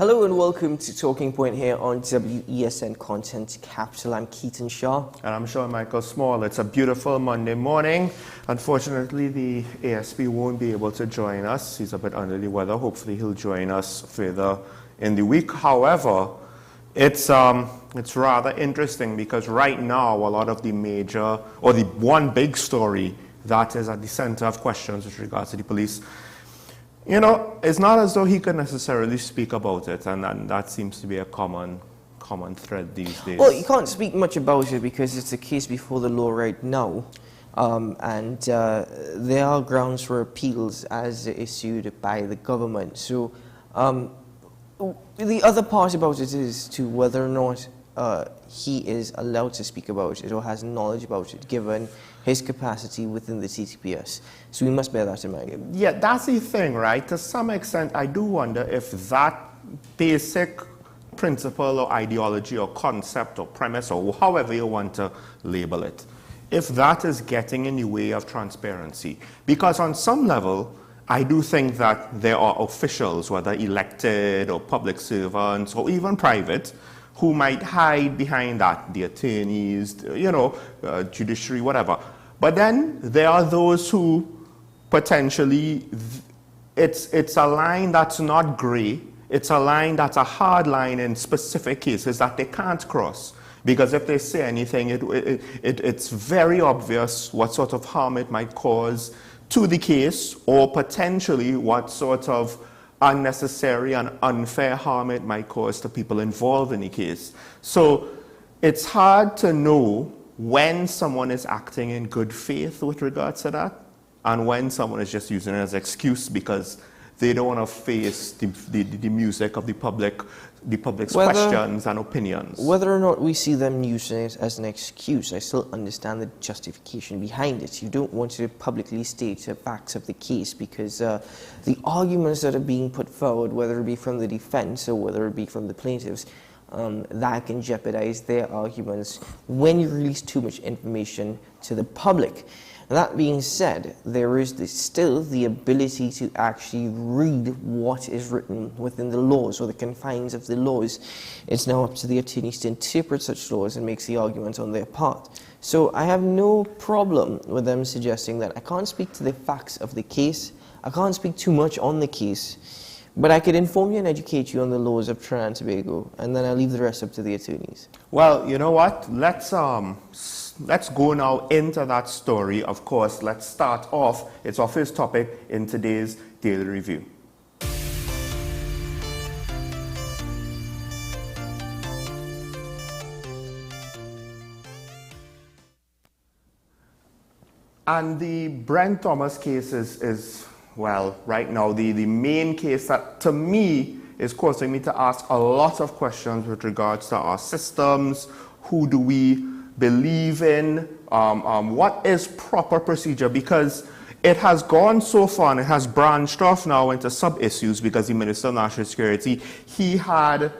Hello and welcome to Talking Point here on WESN Content Capital. I'm Keaton Shaw. And I'm Sean Michael Small. It's a beautiful Monday morning. Unfortunately, the ASP won't be able to join us. He's a bit under the weather. Hopefully, he'll join us further in the week. However, it's rather interesting because right now, a lot of the major, or the one big story that is at the center of questions with regards to the police, you know, it's not as though he could necessarily speak about it, and that seems to be a common thread these days. Well, you can't speak much about it because it's a case before the law right now, and there are grounds for appeals as issued by the government. So the other part about it is to whether or not he is allowed to speak about it or has knowledge about it, given his capacity within the TTPS. So we must bear that in mind. Yeah, that's the thing, right? To some extent, I do wonder if that basic principle or ideology or concept or premise or however you want to label it, if that is getting in the way of transparency. Because on some level, I do think that there are officials, whether elected or public servants or even private, who might hide behind that, the attorneys, you know, judiciary, whatever. But then there are those who potentially, it's a line that's not gray, it's a line that's a hard line in specific cases that they can't cross. Because if they say anything, it's very obvious what sort of harm it might cause to the case, or potentially what sort of unnecessary and unfair harm it might cause to people involved in the case. So it's hard to know when someone is acting in good faith with regards to that, and when someone is just using it as an excuse because they don't want to face the music of the public's questions and opinions. Whether or not we see them using it as an excuse, I still understand the justification behind it. You don't want to publicly state the facts of the case because the arguments that are being put forward, whether it be from the defense or whether it be from the plaintiffs, that can jeopardize their arguments when you release too much information to the public. That being said, there is still the ability to actually read what is written within the laws or the confines of the laws. It's now up to the attorneys to interpret such laws and make the argument on their part. So I have no problem with them suggesting that I can't speak to the facts of the case, I can't speak too much on the case, but I could inform you and educate you on the laws of Trinidad and Tobago, and then I'll leave the rest up to the attorneys. Well, you know what? Let's go now into that story. Of course, let's start off. It's our first topic in today's Daily Review. And the Brent Thomas case is well, right now, the main case that, to me, is causing me to ask a lot of questions with regards to our systems. Who do we believe in? What is proper procedure? Because it has gone so far and it has branched off now into sub-issues because the Minister of National Security, he had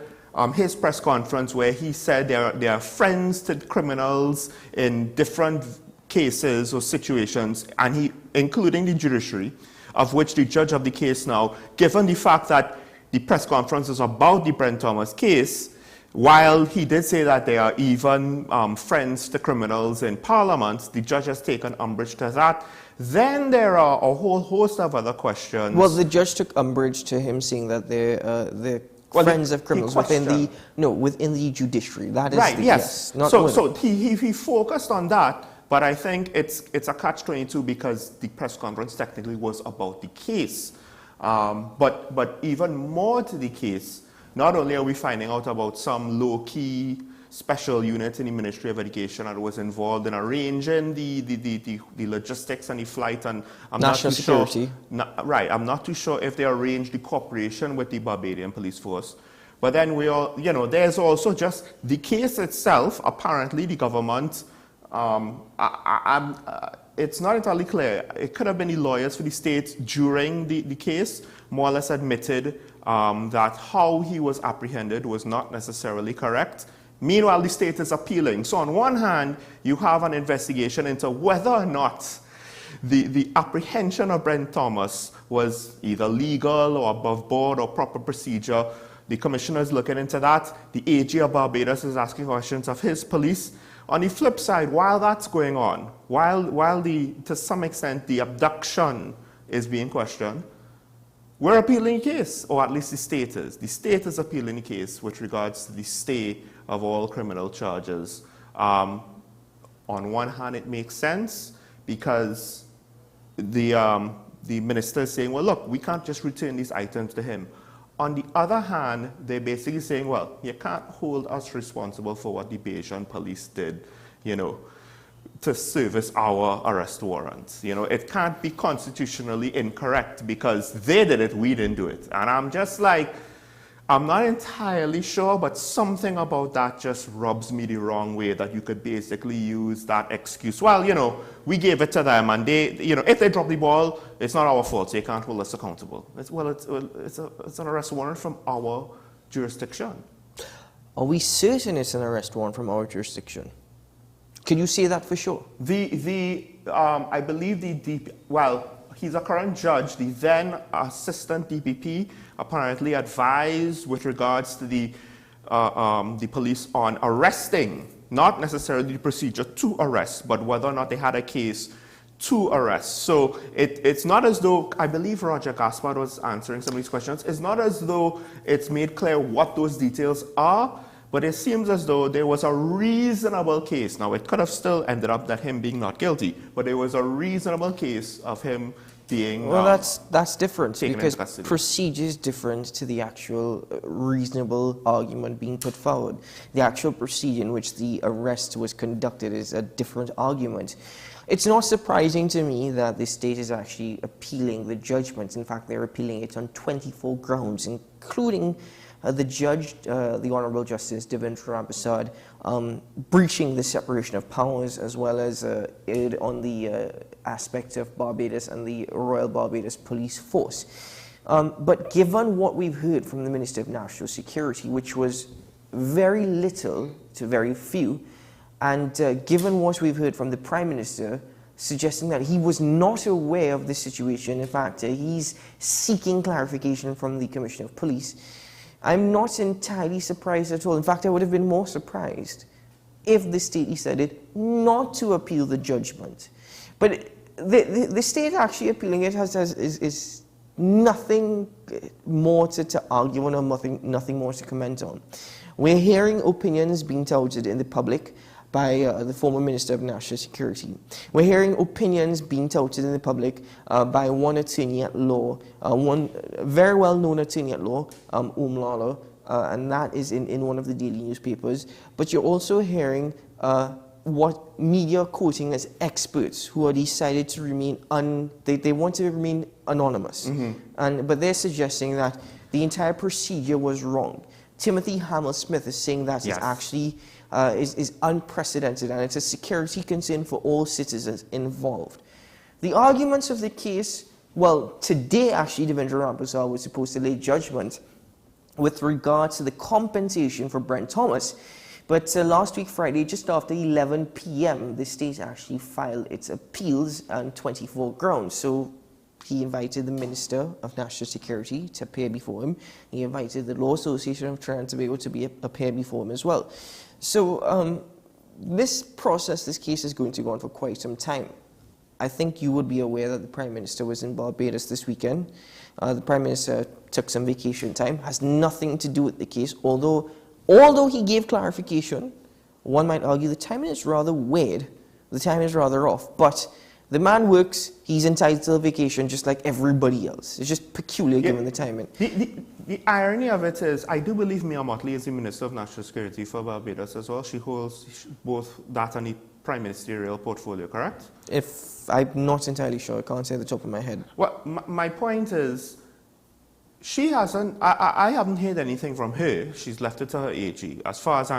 his press conference where he said there are friends to criminals in different cases or situations, and he, including the judiciary, of which the judge of the case now, given the fact that the press conference is about the Brent Thomas case, while he did say that there are even friends to criminals in Parliament, the judge has taken umbrage to that. Then there are a whole host of other questions. Well, the judge took umbrage to him saying that they're friends of criminals within the judiciary. That is right. Yes. So he focused on that. But I think it's a catch-22 because the press conference technically was about the case. But even more to the case, not only are we finding out about some low-key special unit in the Ministry of Education that was involved in arranging the logistics and the flight, and I'm National Security. Right, I'm not too sure if they arranged the cooperation with the Barbadian police force. But then there's also just the case itself. Apparently, the government. It's not entirely clear. It could have been the lawyers for the state during the case more or less admitted that how he was apprehended was not necessarily correct. Meanwhile, the state is appealing. So on one hand, you have an investigation into whether or not the apprehension of Brent Thomas was either legal or above board or proper procedure. The commissioner is looking into that. The AG of Barbados is asking questions of his police. On the flip side, while that's going on, while to some extent the abduction is being questioned, we're appealing the case, or at least the state is. The state is appealing the case with regards to the stay of all criminal charges. On one hand, it makes sense because the minister is saying, well, look, we can't just return these items to him. On the other hand, they're basically saying, well, you can't hold us responsible for what the Bayesian police did, to service our arrest warrants. It can't be constitutionally incorrect because they did it, we didn't do it. And I'm just like, I'm not entirely sure, but something about that just rubs me the wrong way, that you could basically use that excuse. Well, we gave it to them, and they, if they drop the ball, it's not our fault, so they can't hold us accountable. It's an arrest warrant from our jurisdiction. Are we certain it's an arrest warrant from our jurisdiction? Can you say that for sure? I believe he's a current judge. The then assistant DPP apparently advised with regards to the police on arresting, not necessarily the procedure to arrest, but whether or not they had a case to arrest. So it's not as though, I believe Roger Gaspard was answering some of these questions, it's not as though it's made clear what those details are, but it seems as though there was a reasonable case. Now, it could have still ended up that him being not guilty, but there was a reasonable case of him being well, that's different, because custody. procedure is different to the actual reasonable argument being put forward. The actual procedure in which the arrest was conducted is a different argument. It's not surprising to me that the state is actually appealing the judgment. In fact, they're appealing it on 24 grounds, including the judge, the Honorable Justice Devendra Rampersad, breaching the separation of powers, as well as aid on the aspect of Barbados and the Royal Barbados Police Force. But given what we've heard from the Minister of National Security, which was very little to very few, and given what we've heard from the Prime Minister, suggesting that he was not aware of the situation, in fact, he's seeking clarification from the Commissioner of Police, I'm not entirely surprised at all. In fact, I would have been more surprised if the state decided not to appeal the judgment. But the state actually appealing it is nothing more to argue on, or nothing more to comment on. We're hearing opinions being touted in the public by the former Minister of National Security. We're hearing opinions being touted in the public by one attorney at law, one very well-known attorney at law, Umlala, and that is in one of the daily newspapers. But you're also hearing what media are quoting as experts who are decided to remain they want to remain anonymous. Mm-hmm. But they're suggesting that the entire procedure was wrong. Timothy Hamel-Smith is saying that it's actually is unprecedented, and it's a security concern for all citizens involved. The arguments of the case, well, today actually Devendra Rampersad was supposed to lay judgment with regards to the compensation for Brent Thomas, but last week Friday, just after 11 p.m., the state actually filed its appeals on 24 grounds. So he invited the Minister of National Security to appear before him. He invited the Law Association of Trinidad and Tobago to appear before him as well. So this case is going to go on for quite some time. I think you would be aware that the Prime Minister was in Barbados this weekend. The Prime Minister took some vacation time, has nothing to do with the case, although he gave clarification. One might argue the timing is rather weird, the timing is rather off, but the man works, he's entitled to a vacation just like everybody else. It's just peculiar given the timing. The irony of it is, I do believe Mia Motley is the Minister of National Security for Barbados as well. She holds both that and the Prime Ministerial portfolio, correct? If I'm not entirely sure, I can't say at the top of my head. Well, my point is, she hasn't, I haven't heard anything from her. She's left it to her AG, as far as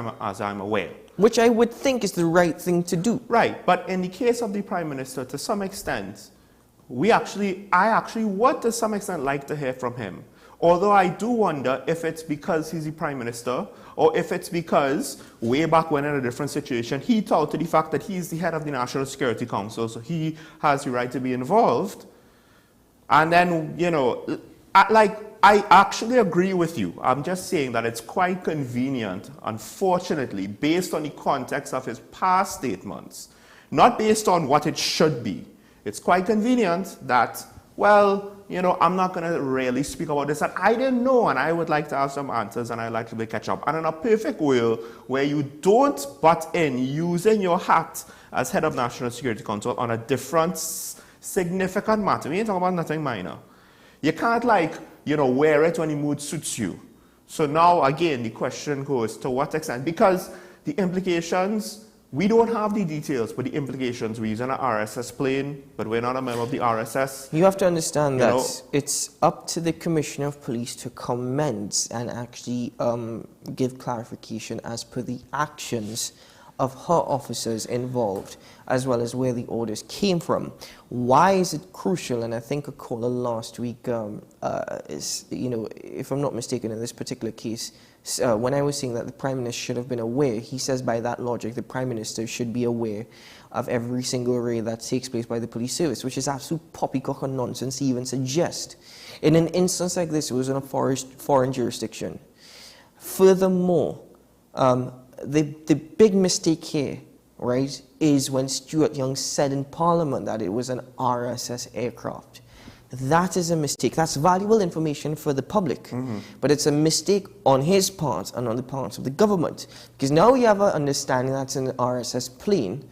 I'm aware. Which I would think is the right thing to do. Right, but in the case of the Prime Minister, to some extent, I actually would to some extent like to hear from him. Although I do wonder if it's because he's the Prime Minister, or if it's because way back when in a different situation, he touted the fact that he's the head of the National Security Council, so he has the right to be involved. And then, I actually agree with you. I'm just saying that it's quite convenient, unfortunately, based on the context of his past statements, not based on what it should be. It's quite convenient that, well, you know, I'm not going to really speak about this, and I didn't know, and I would like to have some answers, and I'd like to catch up. And in a perfect world where you don't butt in using your hat as head of National Security Council on a different significant matter, we ain't talking about nothing minor. You can't, like, you know, wear it when the mood suits you. So now, again, the question goes, to what extent? Because the implications, we don't have the details, but the implications, we're using an RSS plane, but we're not a member of the RSS. You have to understand that it's up to the Commissioner of Police to comment and actually give clarification as per the actions of her officers involved, as well as where the orders came from. Why is it crucial? And I think a caller last week is, you know, if I'm not mistaken in this particular case, when I was saying that the Prime Minister should have been aware, he says by that logic the Prime Minister should be aware of every single raid that takes place by the police service, which is absolute poppycock and nonsense to even suggest. In an instance like this, it was in a foreign jurisdiction. Furthermore, the big mistake here, right, is when Stuart Young said in Parliament that it was an RSS aircraft. That is a mistake. That's valuable information for the public, but it's a mistake on his part and on the part of the government. Because now we have an understanding that's an RSS plane.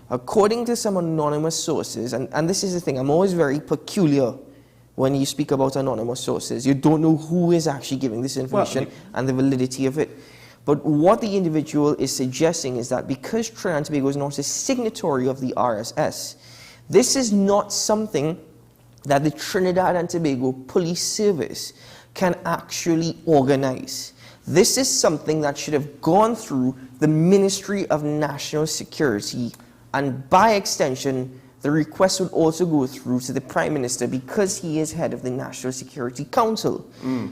According to some anonymous sources, and this is the thing, I'm always very peculiar when you speak about anonymous sources. You don't know who is actually giving this information and the validity of it. But what the individual is suggesting is that because Trinidad and Tobago is not a signatory of the RSS, this is not something that the Trinidad and Tobago Police Service can actually organize. This is something that should have gone through the Ministry of National Security, and by extension, the request would also go through to the Prime Minister because he is head of the National Security Council.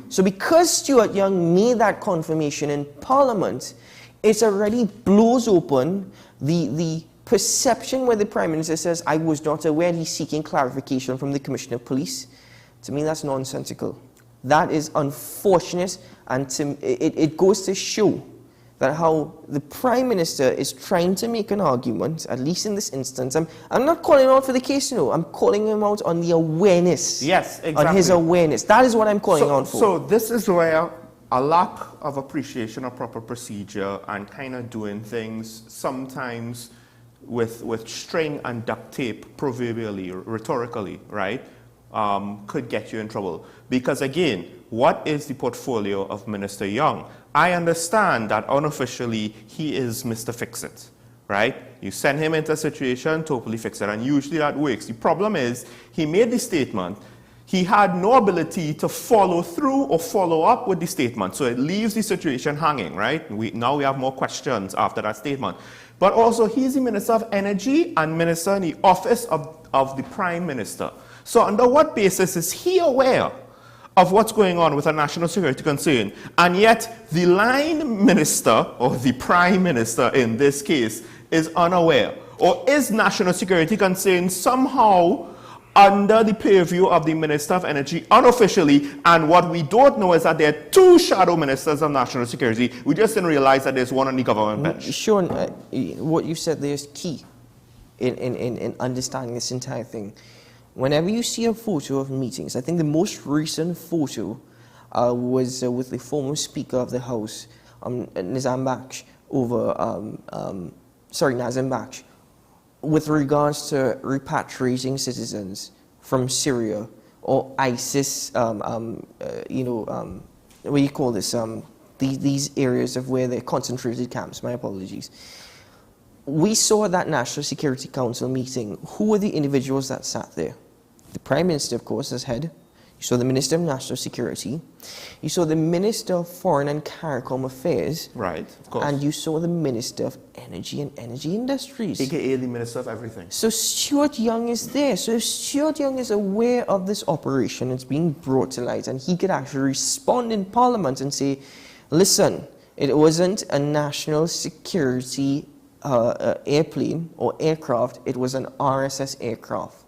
So because Stuart Young made that confirmation in Parliament, it already blows open the perception where the Prime Minister says, I was not aware, and he's seeking clarification from the Commissioner of Police. To me, that's nonsensical. That is unfortunate, and it goes to show that how the Prime Minister is trying to make an argument, at least in this instance. I'm not calling him out for the case, you know. I'm calling him out on the awareness. Yes, exactly. On his awareness. That is what I'm calling out for. So this is where a lack of appreciation of proper procedure and kind of doing things sometimes with string and duct tape, proverbially, rhetorically, right, could get you in trouble. Because again, what is the portfolio of Minister Young? I understand that unofficially he is Mr. Fix-It, right? You send him into a situation, totally fix it, and usually that works. The problem is he made the statement. He had no ability to follow through or follow up with the statement, so it leaves the situation hanging, right? Now we have more questions after that statement. But also, he's the Minister of Energy and Minister in the Office of the Prime Minister. So under what basis is he aware of what's going on with a national security concern? And yet, the line minister, or the Prime Minister in this case, is unaware. Or is national security concern somehow under the purview of the Minister of Energy unofficially, and what we don't know is that there are two shadow ministers of national security. We just didn't realize that there's one on the government bench. Sean, what you said there is key in understanding this entire thing. Whenever you see a photo of meetings, I think the most recent photo was with the former Speaker of the House, Nazim Baksh, with regards to repatriating citizens from Syria or ISIS, what do you call this? These areas of where they're concentrated camps. My apologies. We saw that National Security Council meeting. Who were the individuals that sat there? The Prime Minister, of course, as head. You saw the Minister of National Security. You saw the Minister of Foreign and CARICOM Affairs. Right, of course. And you saw the Minister of Energy and Energy Industries. AKA the Minister of Everything. So Stuart Young is there. So if Stuart Young is aware of this operation, it's being brought to light, and he could actually respond in Parliament and say, listen, it wasn't a national security airplane or aircraft, it was an RSS aircraft.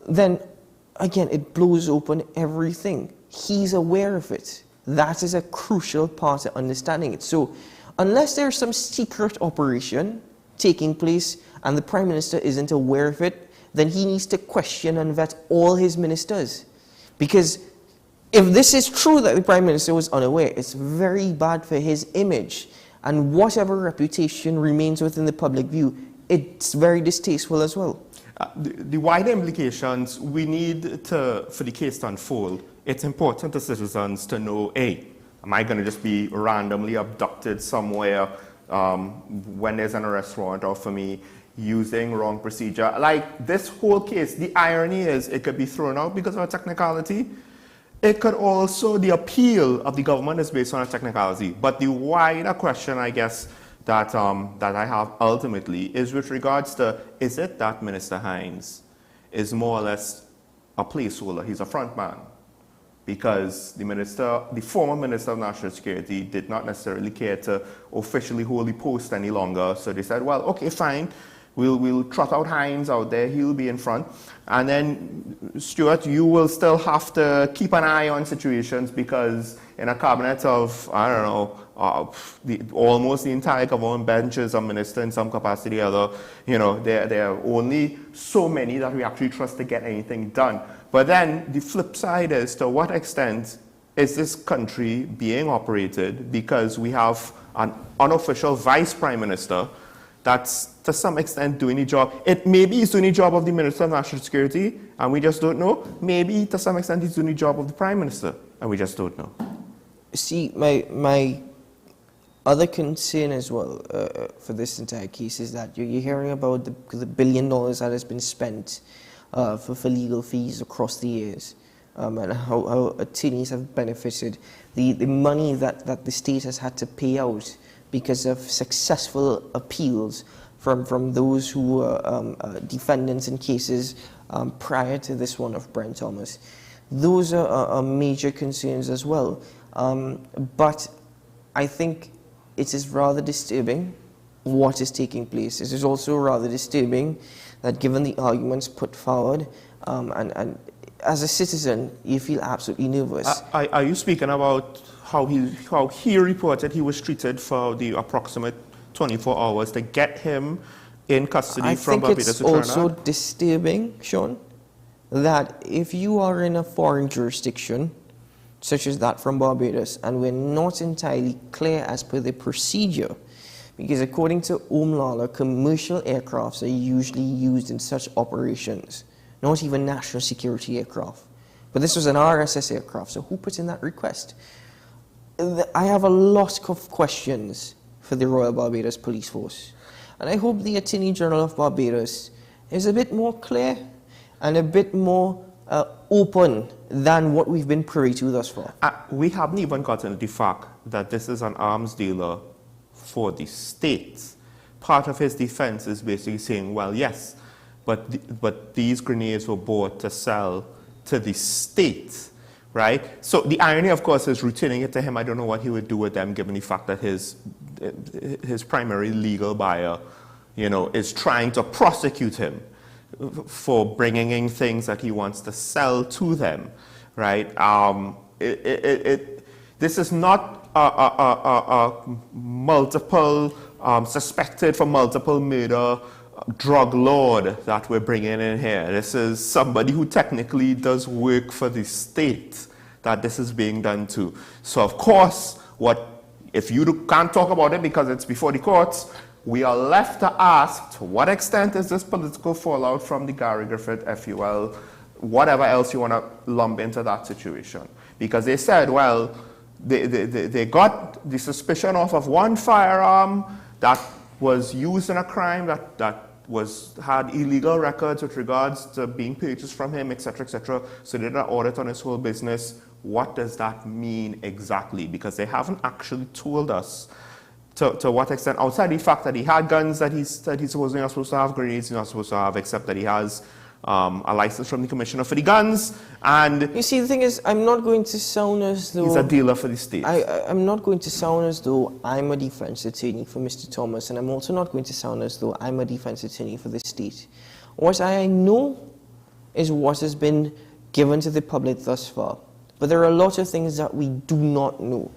Then, again, it blows open everything. he's aware of it. That is a crucial part of understanding it. So unless there's some secret operation taking place and the Prime Minister isn't aware of it, then he needs to question and vet all his ministers. Because if this is true that the Prime Minister was unaware, it's very bad for his image. And whatever reputation remains within the public view, it's very distasteful as well. The wider implications, we need to, for the case to unfold, it's important to citizens to know, A, am I going to just be randomly abducted somewhere when there's an arrest warrant out for me using wrong procedure? Like this whole case, the irony is it could be thrown out because of a technicality. It could also, the appeal of the government is based on a technicality. But the wider question, I guess, that I have ultimately is with regards to, is it that Minister Hines is more or less a placeholder? He's a front man. Because the former Minister of National Security did not necessarily care to officially hold the post any longer. So they said, well, okay, fine. We'll trot out Hines out there. He'll be in front. And then, Stuart, you will still have to keep an eye on situations because in a cabinet of, I don't know, almost the entire government benches a minister in some capacity or other, you know, there are only so many that we actually trust to get anything done. But then the flip side is, to what extent is this country being operated because we have an unofficial vice prime minister that's to some extent doing the job. Maybe he's doing the job of the Minister of National Security, and we just don't know. Maybe to some extent he's doing the job of the Prime Minister, and we just don't know. See, my other concern as well for this entire case is that you're hearing about the $1 billion that has been spent for legal fees across the years, and how attorneys have benefited. The money that the state has had to pay out because of successful appeals from those who were defendants in cases prior to this one of Brent Thomas. Those are major concerns as well. But I think it is rather disturbing what is taking place. It is also rather disturbing that given the arguments put forward, and as a citizen, you feel absolutely nervous. Are you speaking about how he reported he was treated for the approximate 24 hours to get him in custody from Barbados to Trinidad? I think it's also disturbing, Sean, that if you are in a foreign jurisdiction, such as that from Barbados, and we're not entirely clear as per the procedure, because according to Omlala, commercial aircrafts are usually used in such operations, not even national security aircraft. But this was an RSS aircraft, so who put in that request? I have a lot of questions for the Royal Barbados Police Force, and I hope the Attorney General of Barbados is a bit more clear and a bit more open than what we've been privy to thus far. We haven't even gotten the fact that this is an arms dealer for the state. Part of his defense is basically saying, well, yes, but these grenades were bought to sell to the state. Right? So the irony, of course, is returning it to him. I don't know what he would do with them, given the fact that his primary legal buyer, you know, is trying to prosecute him for bringing in things that he wants to sell to them. Right? This is not a multiple suspected for multiple murder drug lord that we're bringing in here. This is somebody who technically does work for the state that this is being done to. So of course, if you can't talk about it because it's before the courts, we are left to ask, to what extent is this political fallout from the Gary Griffith FUL, whatever else you want to lump into that situation? Because they said, well, they got the suspicion off of one firearm that was used in a crime that had illegal records with regards to being purchased from him, etc., etc. So they did an audit on his whole business. What does that mean exactly? Because they haven't actually told us to what extent, outside the fact that he had guns that he's supposedly not supposed to have, grenades he's not supposed to have, except that he has a license from the commissioner for the guns. And you see, the thing is, I'm not going to sound as though he's a dealer for the state. I'm not going to sound as though I'm a defense attorney for Mr. Thomas, and I'm also not going to sound as though I'm a defense attorney for the state. What I know is what has been given to the public thus far. but there are a lot of things that we do not know.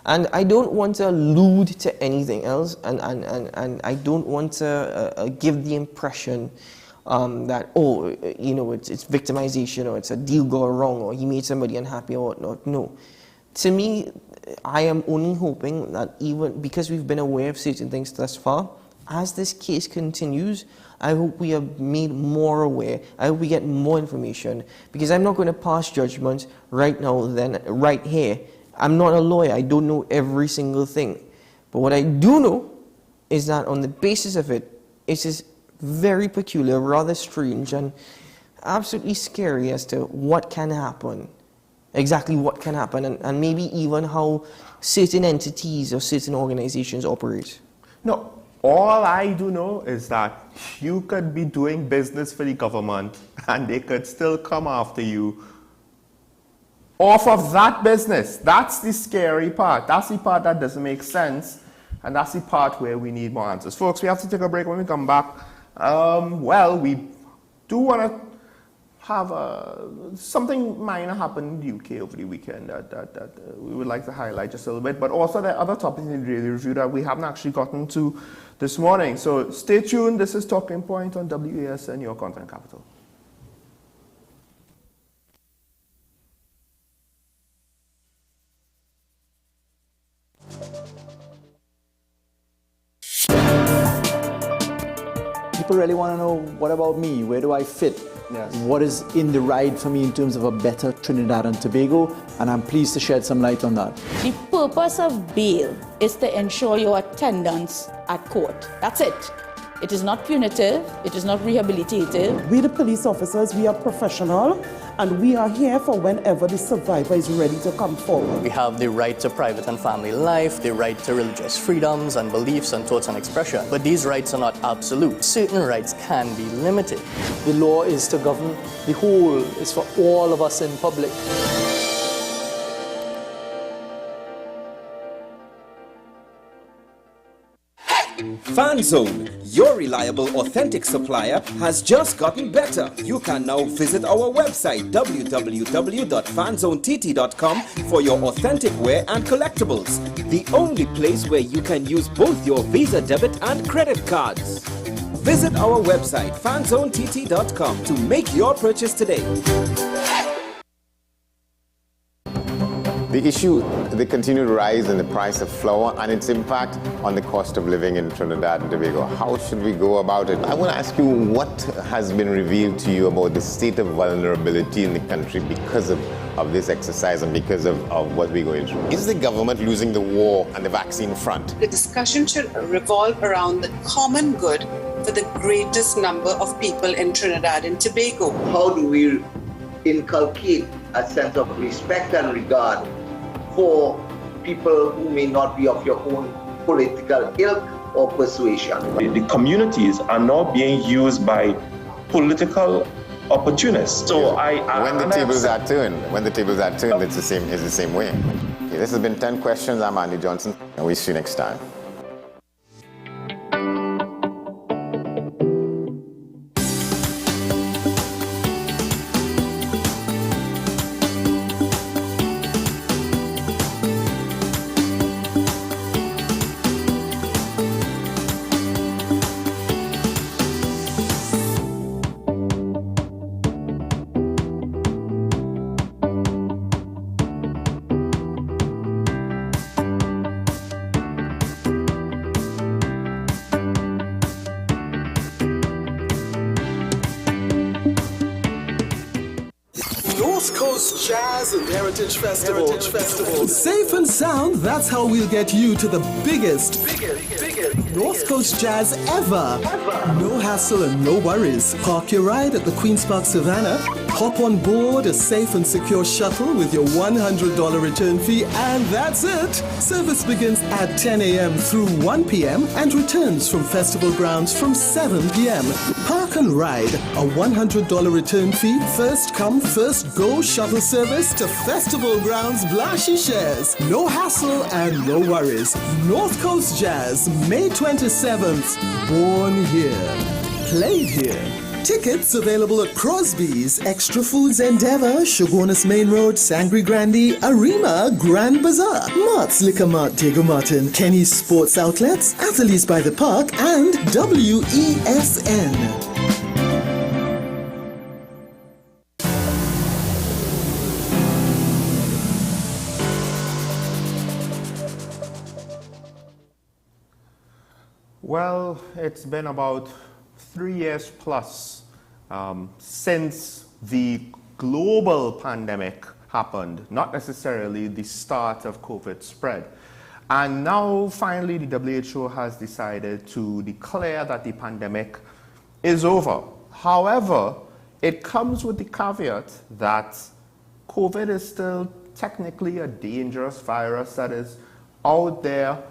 And I don't want to allude to anything else, and I don't want to give the impression that, it's victimization, or it's a deal gone wrong, or he made somebody unhappy or whatnot. No. To me, I am only hoping that even because we've been aware of certain things thus far, as this case continues, I hope we are made more aware. I hope we get more information, because I'm not going to pass judgment right now, right here. I'm not a lawyer. I don't know every single thing. But what I do know is that on the basis of it, it is very peculiar, rather strange, and absolutely scary as to what can happen, exactly what can happen, and maybe even how certain entities or certain organizations operate. No, all I do know is that you could be doing business for the government and they could still come after you off of that business. That's the scary part. That's the part that doesn't make sense, and that's the part where we need more answers. Folks, we have to take a break. When we come back, we do want to have something minor happen in the UK over the weekend that we would like to highlight just a little bit, but also there are other topics in the daily review that we haven't actually gotten to this morning. So stay tuned. This is Talking Point on WASN, your content capital. People really want to know, what about me? Where do I fit? Yes. What is in the ride for me in terms of a better Trinidad and Tobago? And I'm pleased to shed some light on that. The purpose of bail is to ensure your attendance at court. That's it. It is not punitive. It is not rehabilitative. We, the police officers, we are professional, and we are here for whenever the survivor is ready to come forward. We have the right to private and family life, the right to religious freedoms and beliefs and thoughts and expression. But these rights are not absolute. Certain rights can be limited. The law is to govern the whole. It's for all of us in public. FanZone, your reliable, authentic supplier, has just gotten better. You can now visit our website www.fanzonett.com for your authentic wear and collectibles. The only place where you can use both your Visa debit and credit cards. Visit our website fanzonett.com to make your purchase today. The issue, the continued rise in the price of flour and its impact on the cost of living in Trinidad and Tobago. How should we go about it? I want to ask you, what has been revealed to you about the state of vulnerability in the country because of this exercise and because of what we're going through? Is the government losing the war on the vaccine front? The discussion should revolve around the common good for the greatest number of people in Trinidad and Tobago. How do we inculcate a sense of respect and regard for people who may not be of your own political ilk or persuasion? The communities are now being used by political opportunists. So when the tables are turned, it's the same way. Okay, this has been 10 Questions. I'm Andy Johnson, and we'll see you next time. Jazz and Heritage Festival. Safe and sound, that's how we'll get you to the biggest North Coast Jazz ever. No hassle and no worries. Park your ride at the Queen's Park Savannah, hop on board a safe and secure shuttle with your $100 return fee, and that's it. Service begins at 10 a.m. through 1 p.m. and returns from festival grounds from 7 p.m. Park and ride, a $100 return fee, first come, first go shuttle service to festival grounds Blashy shares. No hassle and no worries. North Coast Jazz, May 27th. Born here, played here. Tickets available at Crosby's, Extra Foods Endeavour, Shogunus Main Road, Sangre Grande, Arima, Grand Bazaar, Mart's Liquor Mart, Diego Martin, Kenny's Sports Outlets, Athletes by the Park, and WESN. Well, it's been about 3 years plus since the global pandemic happened, not necessarily the start of COVID spread. And now, finally, the WHO has decided to declare that the pandemic is over. However, it comes with the caveat that COVID is still technically a dangerous virus that is out there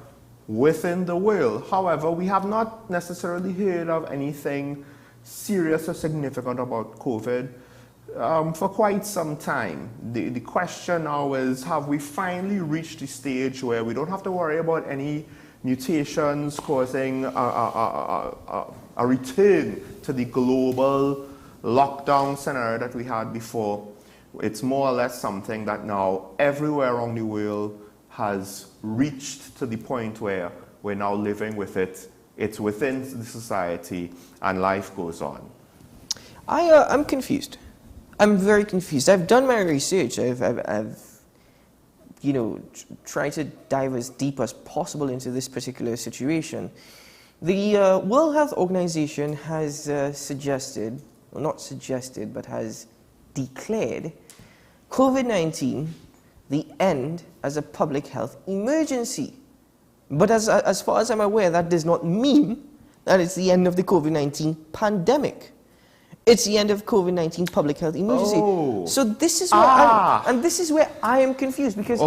within the world. However, we have not necessarily heard of anything serious or significant about COVID for quite some time. The question now is, have we finally reached the stage where we don't have to worry about any mutations causing a return to the global lockdown scenario that we had before? It's more or less something that now everywhere around the world has reached to the point where we're now living with it. It's within the society and life goes on. I'm confused. I'm very confused. I've done my research. I've tried to dive as deep as possible into this particular situation. The World Health Organization has suggested, well, not suggested, but has declared COVID-19 the end as a public health emergency. But as far as I'm aware, that does not mean that it's the end of the COVID-19 pandemic. It's the end of COVID-19 public health emergency. Oh. So this is where this is where I am confused because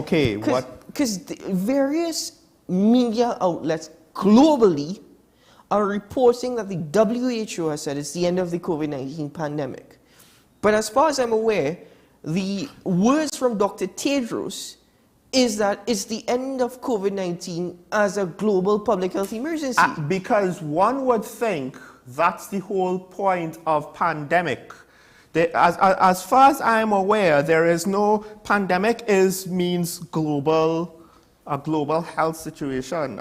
because various media outlets globally are reporting that the WHO has said it's the end of the COVID-19 pandemic. But as far as I'm aware, the words from Dr. Tedros is that it's the end of COVID-19 as a global public health emergency. Because one would think that's the whole point of pandemic. As far as I'm aware, there is no pandemic means a global health situation.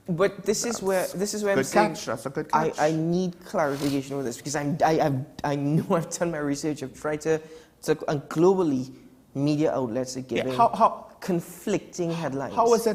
But this is where I'm saying that's a good catch. I need clarification with this because I know I've done my research. I've tried to and globally media outlets are giving conflicting headlines. How is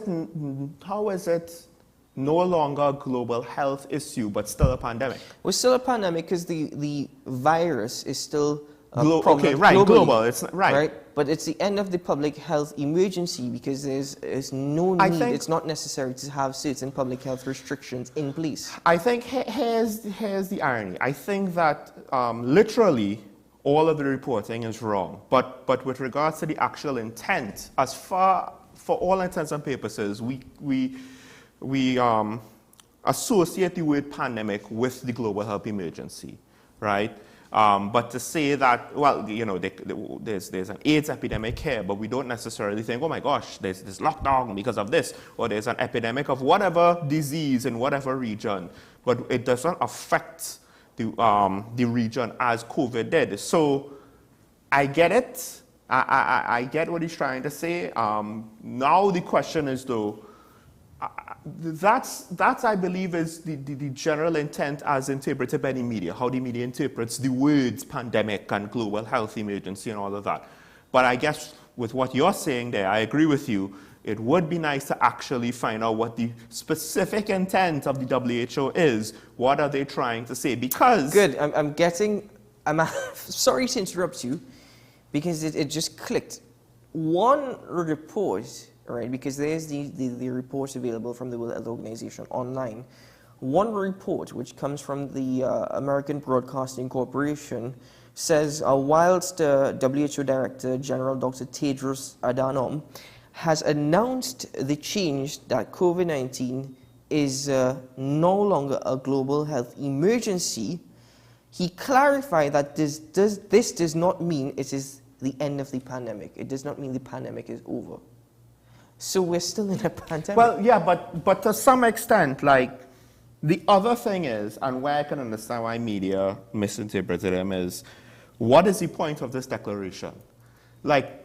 it no longer a global health issue but still a pandemic? Well, still a pandemic because the virus is still global. It's right. But it's the end of the public health emergency because there's no need. It's not necessary to have certain public health restrictions in place. I think here's the irony. I think that literally all of the reporting is wrong. But with regards to the actual intent, for all intents and purposes, we associate the word pandemic with the global health emergency, right? But to say that, well, there's an AIDS epidemic here, but we don't necessarily think, oh my gosh, there's this lockdown because of this, or there's an epidemic of whatever disease in whatever region, but it doesn't affect the region as COVID did. So I get it. I get what he's trying to say. Now the question is though, that's I believe is the general intent as interpreted by the media, how the media interprets the words pandemic and global health emergency and all of that. But I guess with what you're saying there, I agree with you. It would be nice to actually find out what the specific intent of the WHO is. What are they trying to say? Because... Good. I'm sorry to interrupt you, because it just clicked. One report, right, because there's the reports available from the World Health Organization online. One report, which comes from the American Broadcasting Corporation, says whilst WHO Director General Dr. Tedros Adhanom has announced the change that COVID-19 is no longer a global health emergency, he clarified that this does not mean it is the end of the pandemic. It does not mean the pandemic is over. So we're still in a pandemic. Well, yeah, but to some extent, like, The other thing is, and where I can understand why media misinterpreted him, is what is the point of this declaration? Like,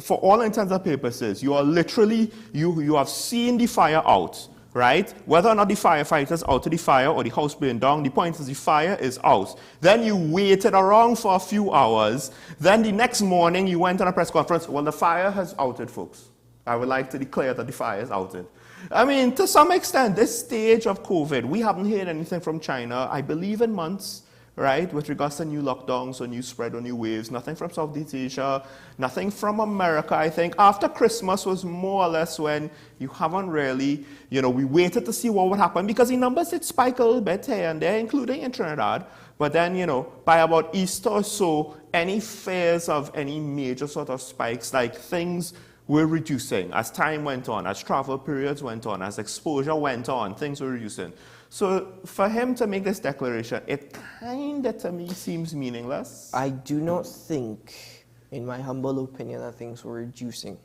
for all intents and purposes, you are literally, you have seen the fire out, right? Whether or not the firefighters out to the fire or the house burned down, the point is the fire is out. Then you waited around for a few hours. Then the next morning you went on a press conference. Well, the fire has outed, folks. I would like to declare that the fire is outed. I mean, to some extent, this stage of COVID, we haven't heard anything from China, I believe, in months, right, with regards to new lockdowns or new spread or new waves. Nothing from Southeast Asia, nothing from America. I think after Christmas was more or less when you haven't really, we waited to see what would happen because the numbers did spike a little bit here and there, including in Trinidad. But then, by about Easter or so, any fears of any major sort of spikes, like things were reducing as time went on, as travel periods went on, as exposure went on, things were reducing. So for him to make this declaration, it kind of to me seems meaningless. I do not think, in my humble opinion, that things were reducing.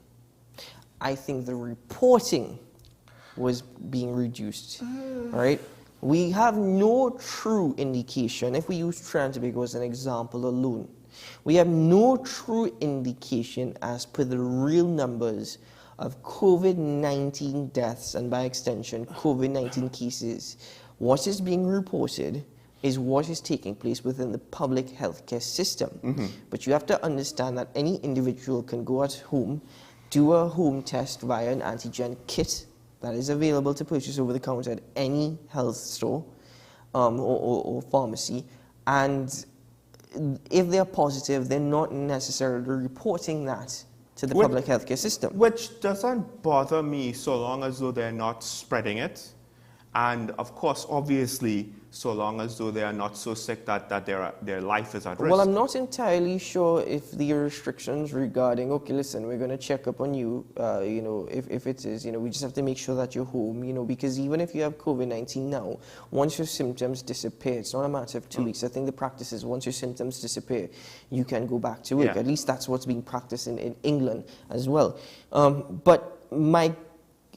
I think the reporting was being reduced, right? We have no true indication, if we use Trinidad and Tobago as an example alone, we have no true indication as per the real numbers of COVID-19 deaths and by extension COVID-19 cases. What is being reported is what is taking place within the public healthcare system. Mm-hmm. But you have to understand that any individual can go at home, do a home test via an antigen kit that is available to purchase over the counter at any health store or pharmacy, and if they're positive, they're not necessarily reporting that to the public healthcare system. Which doesn't bother me so long as though they're not spreading it. And of course, obviously, so long as though they are not so sick that their life is at risk. Well, I'm not entirely sure if the restrictions regarding, okay, listen, we're going to check up on you, if it is, we just have to make sure that you're home, because even if you have COVID-19 now, once your symptoms disappear, it's not a matter of 2 weeks. I think the practice is once your symptoms disappear, you can go back to work. Yeah. At least that's what's being practiced in England as well. But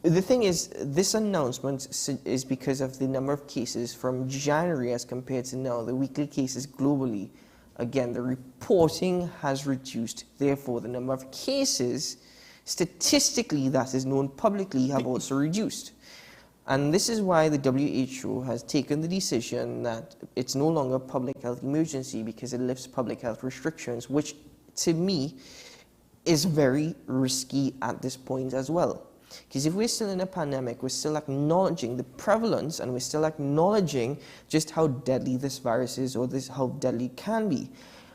the thing is, this announcement is because of the number of cases from January as compared to now, the weekly cases globally. Again, the reporting has reduced. Therefore, the number of cases, statistically, that is known publicly, have also reduced. And this is why the WHO has taken the decision that it's no longer a public health emergency because it lifts public health restrictions, which, to me, is very risky at this point as well. Because if we're still in a pandemic, we're still acknowledging the prevalence and we're still acknowledging just how deadly this virus is or how deadly it can be.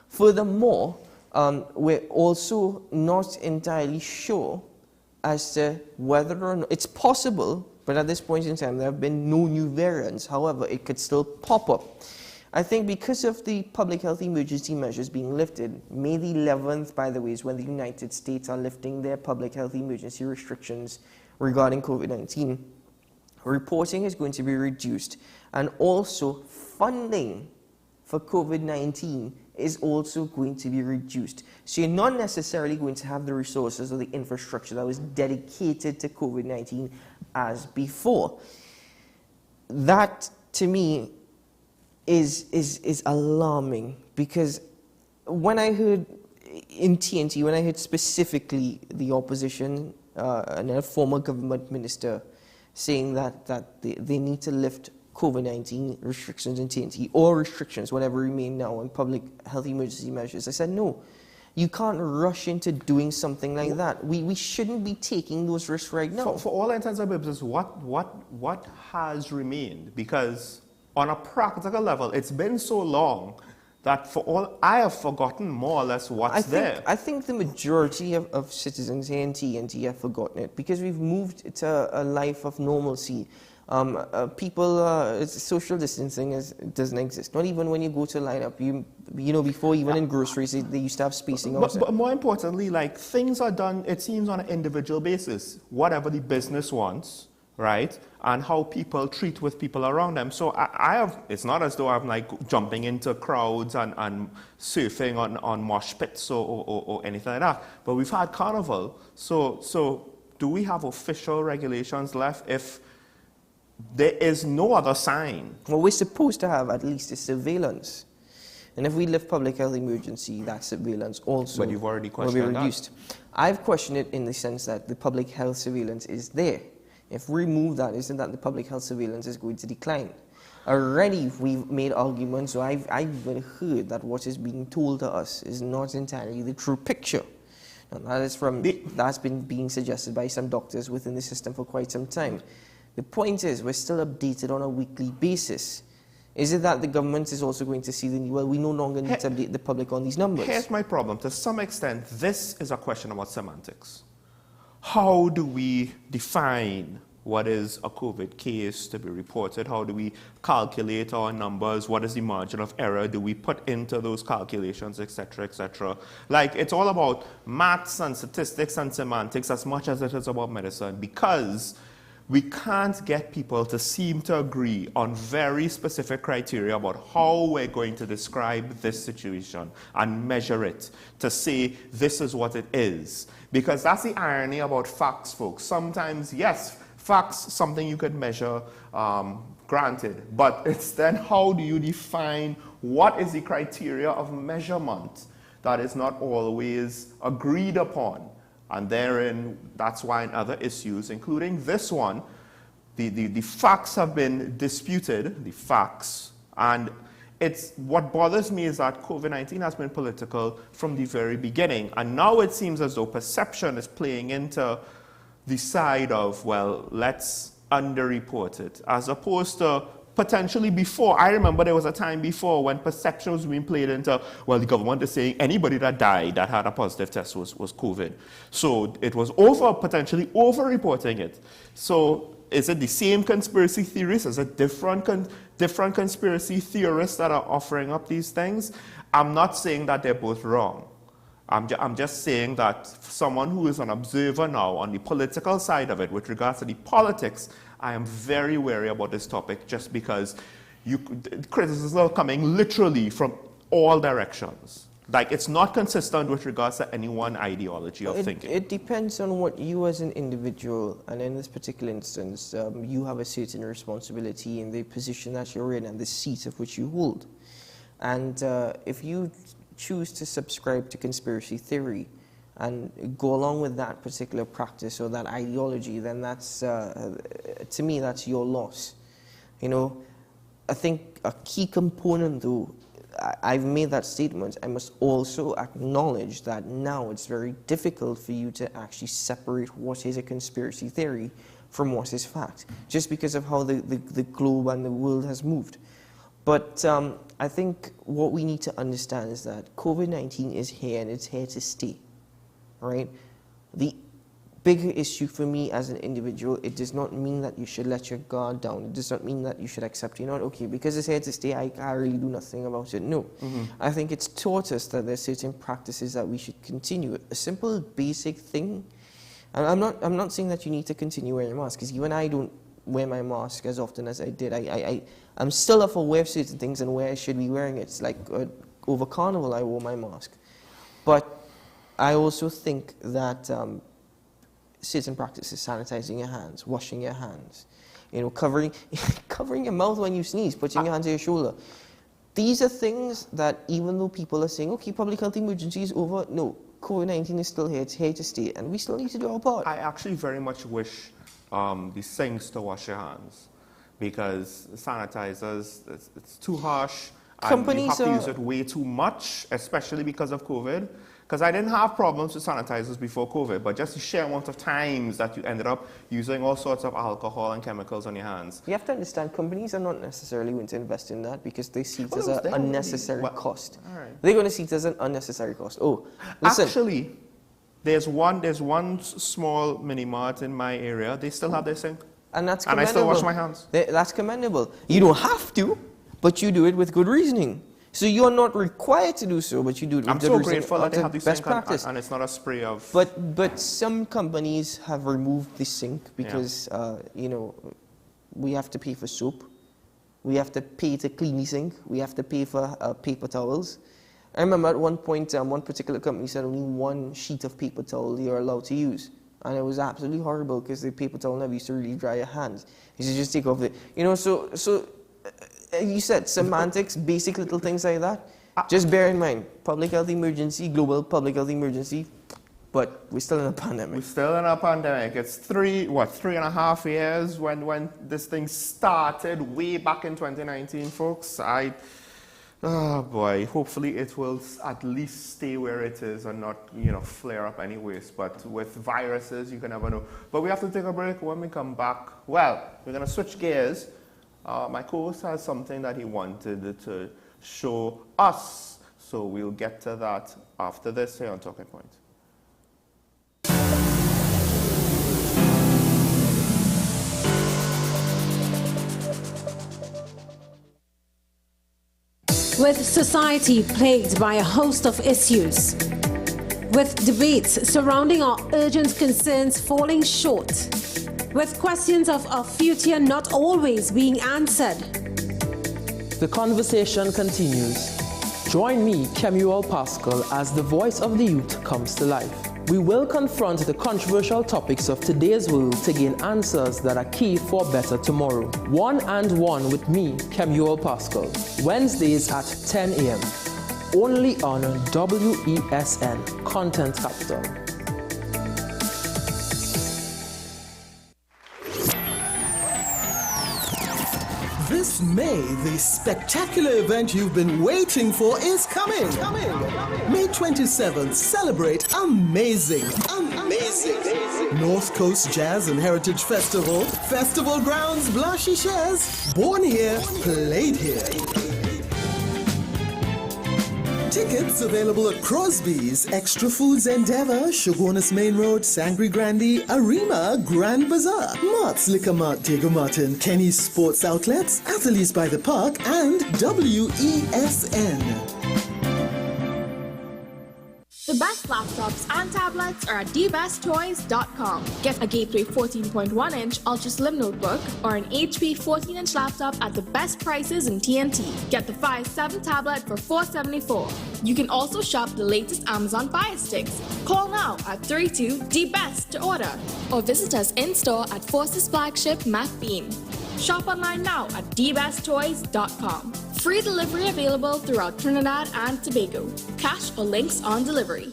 Furthermore, we're also not entirely sure as to whether or not, it's possible, but at this point in time there have been no new variants. However, it could still pop up. I think because of the public health emergency measures being lifted, May the 11th, by the way, is when the United States are lifting their public health emergency restrictions regarding COVID-19. Reporting is going to be reduced, and also funding for COVID-19 is also going to be reduced. So you're not necessarily going to have the resources or the infrastructure that was dedicated to COVID-19 as before. That, to me, is alarming, because when I heard in TNT, when I heard specifically the opposition and a former government minister saying that they need to lift COVID-19 restrictions in TNT, or restrictions, whatever remain now, on public health emergency measures, I said, no, you can't rush into doing something like that. We shouldn't be taking those risks right now. For all intents and purposes, what has remained? Because on a practical level, it's been so long that I have forgotten more or less what's there. I think the majority of citizens here in TNT have forgotten it, because we've moved to a life of normalcy. Social distancing doesn't exist. Not even when you go to line up. Before, even in groceries, they used to have spacing outside. But more importantly, things are done, it seems, on an individual basis. Whatever the business wants, right? And how people treat with people around them. So it's not as though I'm jumping into crowds and surfing on mosh pits or anything like that. But we've had Carnival. So do we have official regulations left if there is no other sign. Well, we're supposed to have at least a surveillance. And if we lift public health emergency, that surveillance also But you've already will be questioned that. reduced. I've questioned it in the sense that the public health surveillance is there. If we remove that, isn't that the public health surveillance is going to decline? Already we've made arguments, so I've even heard that what is being told to us is not entirely the true picture. And that's been being suggested by some doctors within the system for quite some time. The point is, we're still updated on a weekly basis. Is it that the government is also going to see we no longer need to update the public on these numbers? Here's my problem. To some extent, this is a question about semantics. How do we define what is a COVID case to be reported? How do we calculate our numbers? What is the margin of error do we put into those calculations, etc., etc.? Like, it's all about maths and statistics and semantics as much as it is about medicine, because we can't get people to seem to agree on very specific criteria about how we're going to describe this situation and measure it to say this is what it is. Because that's the irony about facts, folks. Sometimes, yes, facts, something you could measure, granted, but it's then how do you define what is the criteria of measurement that is not always agreed upon. And therein, that's why in other issues, including this one, the facts have been disputed, the facts, and what bothers me is that COVID-19 has been political from the very beginning, and now it seems as though perception is playing into the side of, well, let's underreport it, as opposed to potentially before. I remember there was a time before when perception was being played into, well, the government is saying anybody that died that had a positive test was COVID. So it was potentially over-reporting it. So is it the same conspiracy theorists? Is it different conspiracy theorists that are offering up these things? I'm not saying that they're both wrong. I'm just saying that someone who is an observer now on the political side of it with regards to the politics, I am very wary about this topic just because criticisms are coming literally from all directions. Like, it's not consistent with regards to any one ideology of thinking. It depends on what you as an individual, and in this particular instance, you have a certain responsibility in the position that you're in and the seat of which you hold. And if you choose to subscribe to conspiracy theory and go along with that particular practice or that ideology, then that's, to me, that's your loss. You know, I think a key component, though, I've made that statement, I must also acknowledge that now it's very difficult for you to actually separate what is a conspiracy theory from what is fact, just because of how the globe and the world has moved. But I think what we need to understand is that COVID-19 is here and it's here to stay, right? The bigger issue for me as an individual, it does not mean that you should let your guard down. It does not mean that you should accept, okay, because it's here to stay, I can't really do nothing about it. No. I think it's taught us that there's certain practices that we should continue. A simple, basic thing, and I'm not saying that you need to continue wearing your mask, because even I don't wear my mask as often as I did. I'm still up for aware of certain things and where I should be wearing it. It's like over Carnival, I wore my mask. But I also think that certain practices, sanitizing your hands, washing your hands, covering your mouth when you sneeze, putting your hand to your shoulder. These are things that even though people are saying, okay, public health emergency is over, no, COVID-19 is still here, it's here to stay, and we still need to do our part. I actually very much wish the sinks to wash your hands, because sanitizers, it's too harsh, and you have to use it way too much, especially because of COVID. Because I didn't have problems with sanitizers before COVID, but just the sheer amount of times that you ended up using all sorts of alcohol and chemicals on your hands. You have to understand, companies are not necessarily going to invest in that because they see it as an unnecessary cost. Right. They're going to see it as an unnecessary cost. Oh, listen. Actually, there's one small mini mart in my area. They still have their sink. And that's commendable. And I still wash my hands. That's commendable. You don't have to, but you do it with good reasoning. So you're not required to do so, but you do it with good reasoning. I'm so grateful that they have the best sink practice. And it's not a spray of... But some companies have removed the sink because, we have to pay for soap. We have to pay to clean the sink. We have to pay for paper towels. I remember at one point, one particular company said only one sheet of paper towel you're allowed to use. And it was absolutely horrible because the paper towel never used to really dry your hands. You should just take off the, you said semantics, basic little things like that. Just bear in mind, public health emergency, global public health emergency, but we're still in a pandemic. We're still in a pandemic. It's 3.5 years when this thing started way back in 2019, folks. Oh boy, hopefully it will at least stay where it is and not, flare up anyways. But with viruses, you can never know. But we have to take a break. When we come back, well, we're going to switch gears. My co-host has something that he wanted to show us. So we'll get to that after this here on Talking Point. With society plagued by a host of issues, with debates surrounding our urgent concerns falling short, with questions of our future not always being answered. The conversation continues. Join me, Kemuel Pascal, as the voice of the youth comes to life. We will confront the controversial topics of today's world to gain answers that are key for a better tomorrow. One and One with me, Kemuel Pascal. Wednesdays at 10 a.m. Only on WESN Content Capital. This May, the spectacular event you've been waiting for is coming. May 27th, celebrate amazing North Coast Jazz and Heritage Festival. Festival grounds, Blashy Shares. Born here, played here. Tickets available at Crosby's, Extra Foods Endeavour, Shogunus Main Road, Sangre Grande, Arima, Grand Bazaar, Mart's Liquor Mart, Diego Martin, Kenny's Sports Outlets, Athletes by the Park, and WESN. The best laptops and tablets are at dbesttoys.com. Get a Gateway 14.1-inch Ultra Slim notebook or an HP 14-inch laptop at the best prices in TNT. Get the Fire 7 tablet for $474. You can also shop the latest Amazon Fire Sticks. Call now at 32-DBEST to order or visit us in-store at Forces flagship MacBean. Shop online now at dbesttoys.com. Free delivery available throughout Trinidad and Tobago. Cash or links on delivery.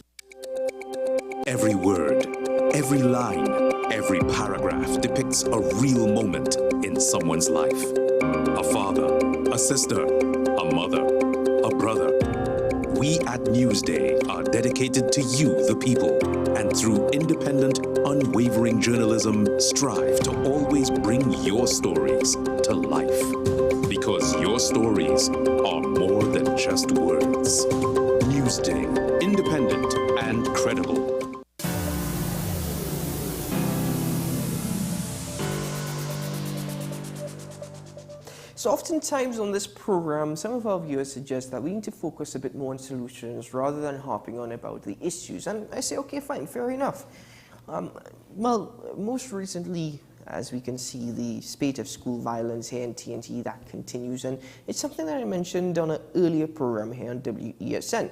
Every word, every line, every paragraph depicts a real moment in someone's life. A father, a sister, a mother, a brother. We at Newsday are dedicated to you, the people, and through independent, unwavering journalism, strive to always bring your stories to life. Because your stories are more than just words. Newsday, independent and credible. So oftentimes on this program, some of our viewers suggest that we need to focus a bit more on solutions rather than harping on about the issues. And I say, okay, fine, fair enough. Well, most recently, as we can see, the spate of school violence here in TNT, that continues. And it's something that I mentioned on an earlier program here on WESN.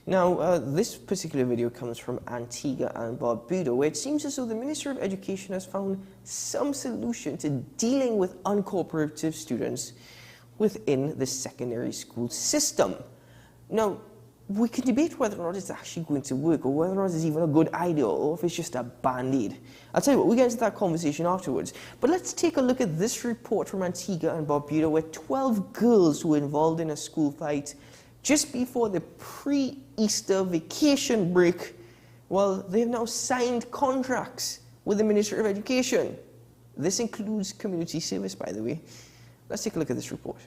Now, this particular video comes from Antigua and Barbuda, where it seems as though the Ministry of Education has found some solution to dealing with uncooperative students within the secondary school system. Now, we can debate whether or not it's actually going to work, or whether or not it's even a good idea, or if it's just a band-aid. I'll tell you what, we'll get into that conversation afterwards. But let's take a look at this report from Antigua and Barbuda, where 12 girls who were involved in a school fight just before the pre-Easter vacation break, well, they've now signed contracts with the Ministry of Education. This includes community service, by the way. Let's take a look at this report.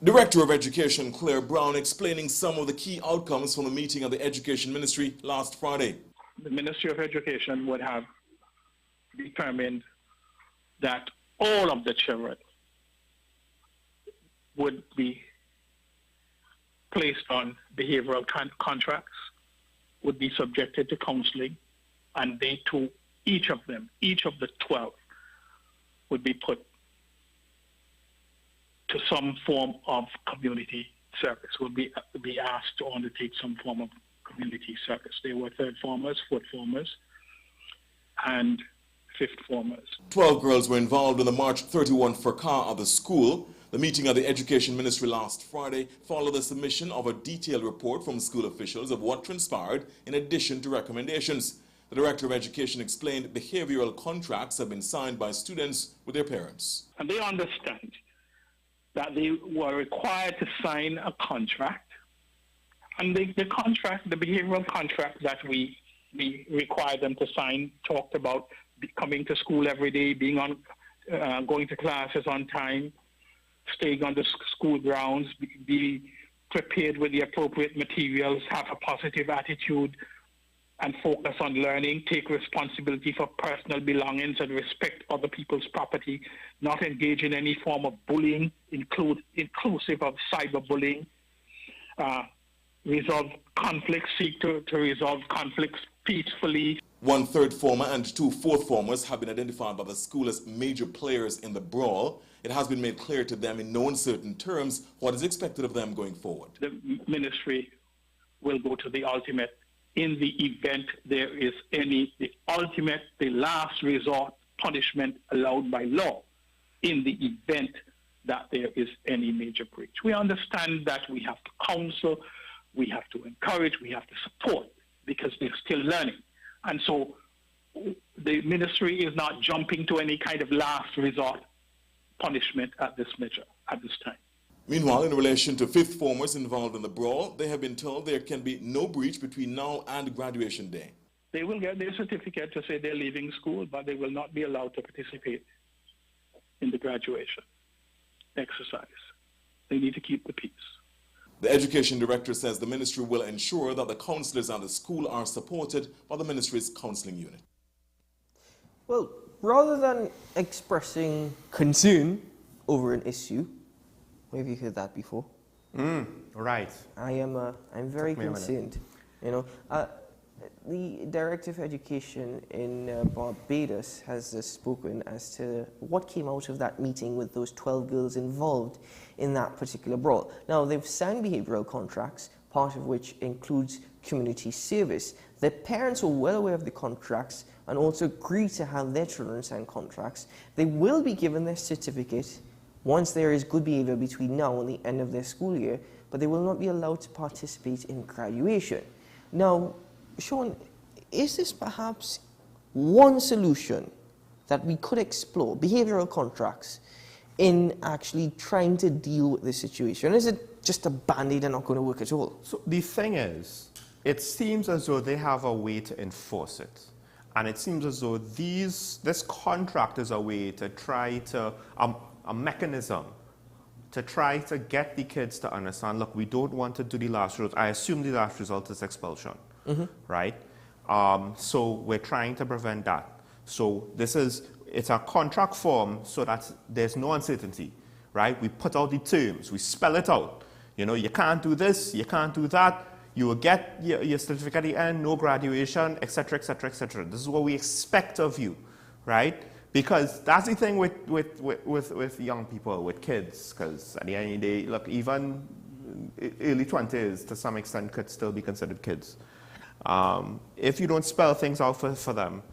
Director of Education Claire Brown explaining some of the key outcomes from the meeting of the Education Ministry last Friday. The Ministry of Education would have determined that all of the children would be placed on behavioral contracts, would be subjected to counseling, and they too, each of them, each of the 12, would be put to some form of community service, will be asked to undertake some form of community service. They were third formers, fourth formers, and fifth formers. 12 girls were involved in the March 31 fracas of the school. The meeting of the Education Ministry last Friday followed the submission of a detailed report from school officials of what transpired in addition to recommendations. The Director of Education explained behavioral contracts have been signed by students with their parents. And they understand that they were required to sign a contract. And the behavioral contract that we required them to sign talked about coming to school every day, going to classes on time, staying on the school grounds, be prepared with the appropriate materials, have a positive attitude, and focus on learning, take responsibility for personal belongings and respect other people's property, not engage in any form of bullying, inclusive of cyberbullying, resolve conflicts, seek to resolve conflicts peacefully. 1 third former and 2 fourth formers have been identified by the school as major players in the brawl. It has been made clear to them in no uncertain terms what is expected of them going forward. The ministry will go to the ultimate in the event there is the last resort punishment allowed by law in the event that there is any major breach. We understand that we have to counsel, we have to encourage, we have to support, because they're still learning. And so the ministry is not jumping to any kind of last resort punishment at this time. Meanwhile, in relation to fifth formers involved in the brawl, they have been told there can be no breach between now and graduation day. They will get their certificate to say they're leaving school, but they will not be allowed to participate in the graduation exercise. They need to keep the peace. The education director says the ministry will ensure that the counselors at the school are supported by the ministry's counseling unit. Well, rather than expressing concern over an issue, have you heard that before? Right. I'm very concerned. You know, the Director of Education in Barbados has spoken as to what came out of that meeting with those 12 girls involved in that particular brawl. Now, they've signed behavioral contracts, part of which includes community service. Their parents were well aware of the contracts and also agreed to have their children sign contracts. They will be given their certificate once there is good behavior between now and the end of their school year, but they will not be allowed to participate in graduation. Now, Sean, is this perhaps one solution that we could explore, behavioral contracts, in actually trying to deal with this situation? Is it just a band-aid and not going to work at all? So the thing is, it seems as though they have a way to enforce it. And it seems as though this contract is a way to try to, a mechanism to try to get the kids to understand, look, we don't want to do the last result. I assume the last result is expulsion, right? So we're trying to prevent that. So it's a contract form so that there's no uncertainty, right? We put out the terms, we spell it out. You know, you can't do this, you can't do that. You will get your certificate at the end, no graduation, etc., etc., etc. This is what we expect of you, right? Because that's the thing with young people, with kids, because at the end of the day, look, even early 20s to some extent could still be considered kids. If you don't spell things out for them,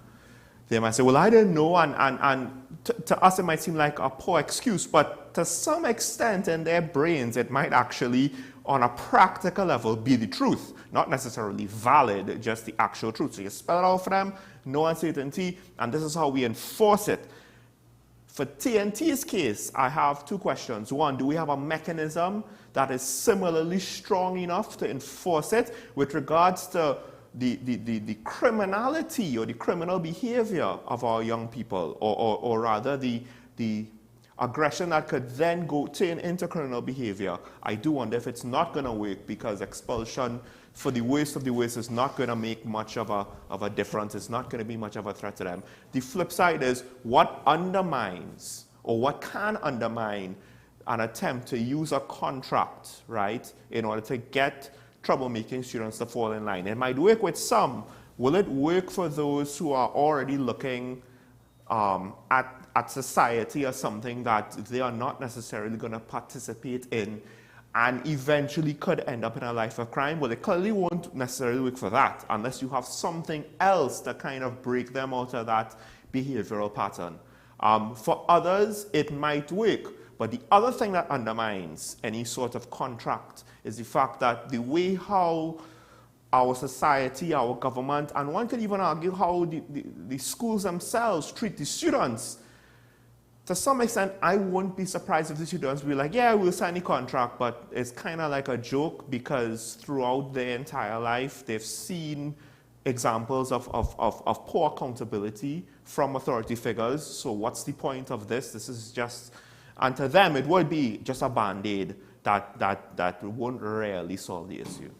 they might say, well, I didn't know, and to us it might seem like a poor excuse, but to some extent in their brains it might actually, on a practical level, be the truth, not necessarily valid, just the actual truth. So you spell it out for them, no uncertainty, and this is how we enforce it. For TNT's case, I have two questions. One, do we have a mechanism that is similarly strong enough to enforce it with regards to the criminality or the criminal behavior of our young people, or rather the aggression that could then turn into criminal behavior? I do wonder if it's not going to work, because expulsion for the worst of the worst is not going to make much of a difference. It's not going to be much of a threat to them. The flip side is what undermines, or what can undermine, an attempt to use a contract, right, in order to get troublemaking students to fall in line. It might work with some. Will it work for those who are already looking at at society as something that they are not necessarily going to participate in and eventually could end up in a life of crime. Well, they clearly won't necessarily look for that unless you have something else to kind of break them out of that behavioral pattern. For others, it might work. But the other thing that undermines any sort of contract is the fact that the way how our society, our government, and one could even argue how the schools themselves treat the students, to some extent, I wouldn't be surprised if the students will be like, yeah, we'll sign the contract, but it's kind of like a joke because throughout their entire life, they've seen examples of poor accountability from authority figures. So what's the point of this? This is just, and to them, it would be just a Band-Aid that won't really solve the issue.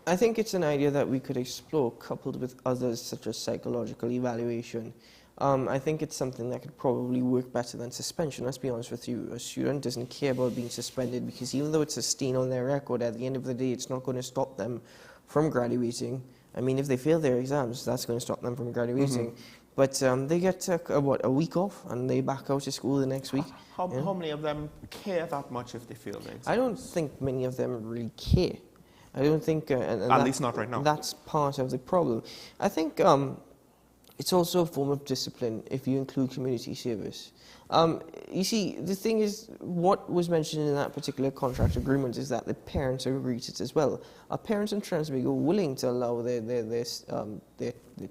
I think it's an idea that we could explore coupled with others such as psychological evaluation. I think it's something that could probably work better than suspension. Let's be honest with you, a student doesn't care about being suspended because even though it's a stain on their record, at the end of the day, it's not going to stop them from graduating. I mean, if they fail their exams, that's going to stop them from graduating. But they get a week off and they back out to school the next week. How many of them care that much if they fail their exams? I don't think many of them really care. I don't think... at least not right now. That's part of the problem. I think it's also a form of discipline if you include community service. You see, the thing is, what was mentioned in that particular contract agreement is that the parents agreed to it as well. Are parents in Trinidad and Tobago willing to allow their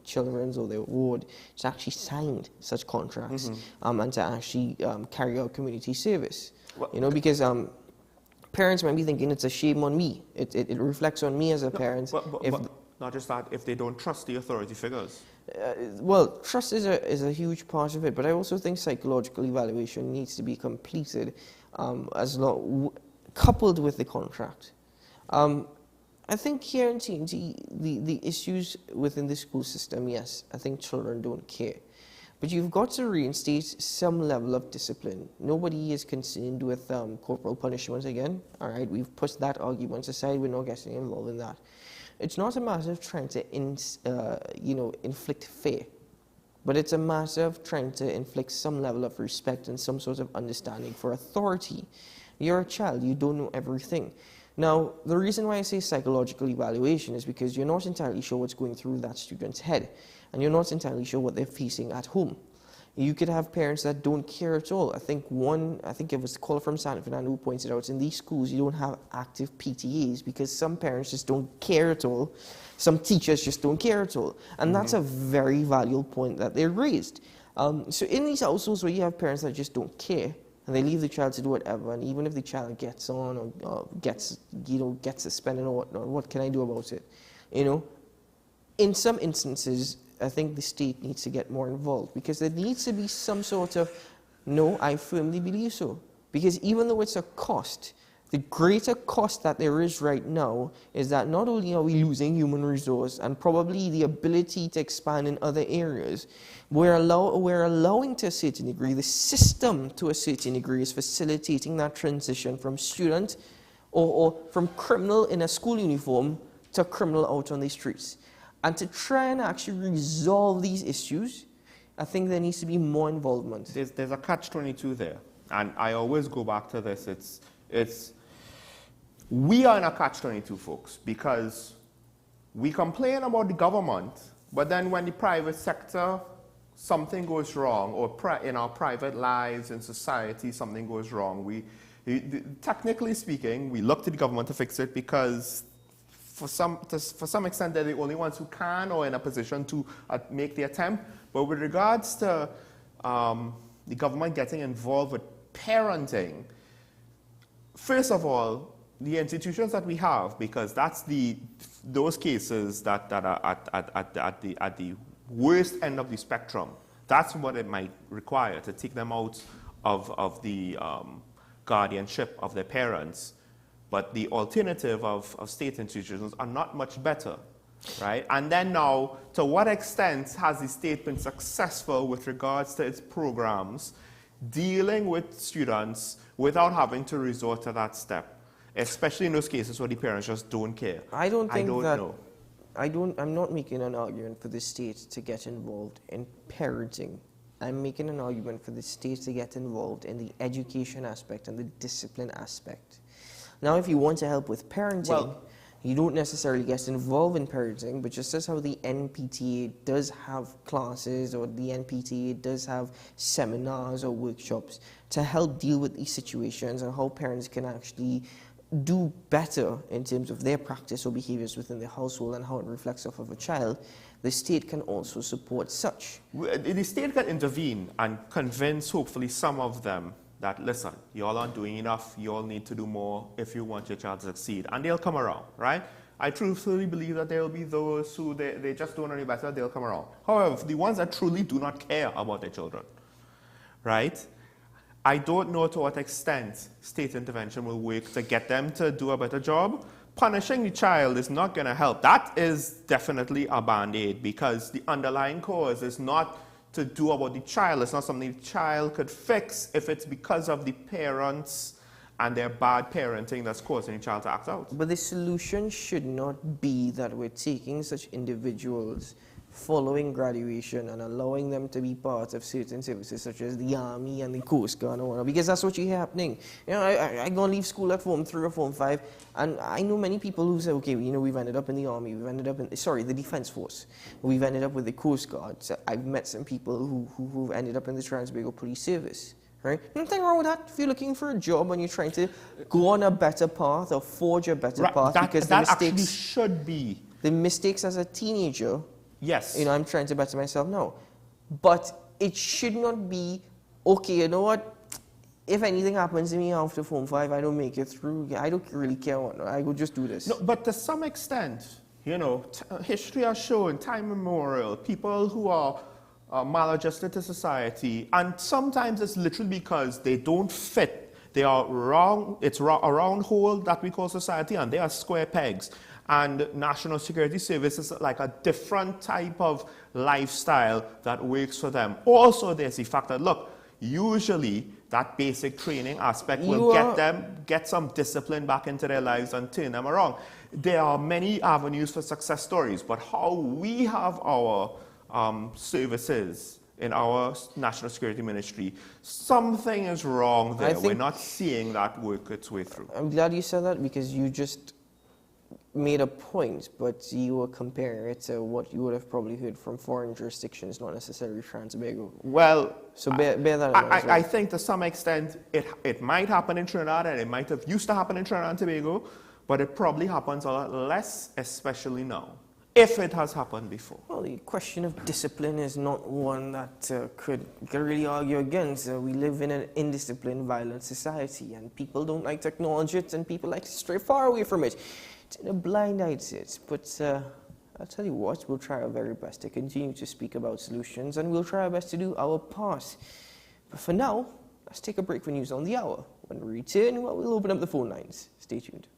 children or their ward to actually sign such contracts and to actually carry out community service? Well, you know, because parents might be thinking it's a shame on me. It reflects on me as a parent. But not just that, if they don't trust the authority figures. Well, trust is a huge part of it, but I also think psychological evaluation needs to be completed coupled with the contract. I think here in TNT, the issues within the school system, yes, I think children don't care. But you've got to reinstate some level of discipline. Nobody is concerned with corporal punishment again. All right, we've put that argument aside. We're not getting involved in that. It's not a matter of trying to inflict fear, but it's a matter of trying to inflict some level of respect and some sort of understanding for authority. You're a child. You don't know everything. Now, the reason why I say psychological evaluation is because you're not entirely sure what's going through that student's head, and you're not entirely sure what they're facing at home. You could have parents that don't care at all. I think it was the caller from San Fernando who pointed out in these schools you don't have active PTAs because some parents just don't care at all. Some teachers just don't care at all. And that's a very valuable point that they raised. So in these households where you have parents that just don't care, and they leave the child to do whatever, and even if the child gets on or gets suspended or whatnot, what can I do about it? You know, in some instances, I think the state needs to get more involved because there needs to be some sort of, no, I firmly believe so. Because even though it's a cost, the greater cost that there is right now is that not only are we losing human resource and probably the ability to expand in other areas, we're allowing to a certain degree, the system to a certain degree is facilitating that transition from student or from criminal in a school uniform to criminal out on the streets. And to try and actually resolve these issues, I think there needs to be more involvement. There's a catch-22 there. And I always go back to this. We are in a catch-22, folks, because we complain about the government, but then when the private sector, something goes wrong, or in our private lives, in society, something goes wrong, technically speaking, we look to the government to fix it because for some extent, they're the only ones who can or in a position to make the attempt. But with regards to the government getting involved with parenting, first of all, the institutions that we have, because that's those cases that are at the worst end of the spectrum, that's what it might require to take them out of the guardianship of their parents. But the alternative of state institutions are not much better, right? And then now, to what extent has the state been successful with regards to its programs dealing with students without having to resort to that step, especially in those cases where the parents just don't care? I'm not making an argument for the state to get involved in parenting I'm making an argument for the state to get involved in the education aspect and the discipline aspect. Now, if you want to help with parenting, you don't necessarily get involved in parenting, but just as how the NPTA does have classes or the NPTA does have seminars or workshops to help deal with these situations and how parents can actually do better in terms of their practice or behaviors within the household and how it reflects off of a child, the state can also support such. The state can intervene and convince, hopefully, some of them that, listen, you all aren't doing enough, you all need to do more if you want your child to succeed. And they'll come around, right? I truthfully believe that there will be those who they just don't know any better, they'll come around. However, the ones that truly do not care about their children, right? I don't know to what extent state intervention will work to get them to do a better job. Punishing the child is not going to help. That is definitely a band-aid because the underlying cause is not to do about the child. It's not something the child could fix if it's because of the parents and their bad parenting that's causing the child to act out. But the solution should not be that we're taking such individuals following graduation and allowing them to be part of certain services such as the Army and the Coast Guard or whatever, because that's what you hear happening. You know, I go and leave school at Form 3 or Form 5, and I know many people who say, okay, you know, we've ended up in the Army, we've ended up in, the Defense Force, we've ended up with the Coast Guard. So I've met some people who've ended up in the Trans-Tobago Police Service. Right? Nothing wrong with that. If you're looking for a job and you're trying to go on a better path or forge a better path, because that actually should be. The mistakes as a teenager, yes. You know, I'm trying to better myself now. But it should not be, okay, you know what? If anything happens to me after Form 5, I don't make it through. I don't really care what. I will just do this. No, but to some extent, you know, history has shown, time immemorial, people who are maladjusted to society, and sometimes it's literally because they don't fit. They are wrong. It's a round hole that we call society, and they are square pegs. And National Security Service is like a different type of lifestyle that works for them. Also, there's the fact that, look, usually that basic training aspect will get some discipline back into their lives and turn them around. There are many avenues for success stories, but how we have our services in our National Security Ministry, something is wrong there. We're not seeing that work its way through. I'm glad you said that because you just made a point, but you were comparing it to what you would have probably heard from foreign jurisdictions, not necessarily Trans-Tobago. Well, so bear that in mind. I think to some extent it might happen in Trinidad, and it might have used to happen in Trinidad and Tobago, but it probably happens a lot less, especially now, if it has happened before. Well, the question of discipline is not one that could really argue against. We live in an indisciplined, violent society, and people don't like to acknowledge it, and people like to stray far away from it. It's in a blind eye to it. But I'll tell you what, we'll try our very best to continue to speak about solutions, and we'll try our best to do our part. But for now, let's take a break for news on the hour. When we return, well, we'll open up the phone lines. Stay tuned.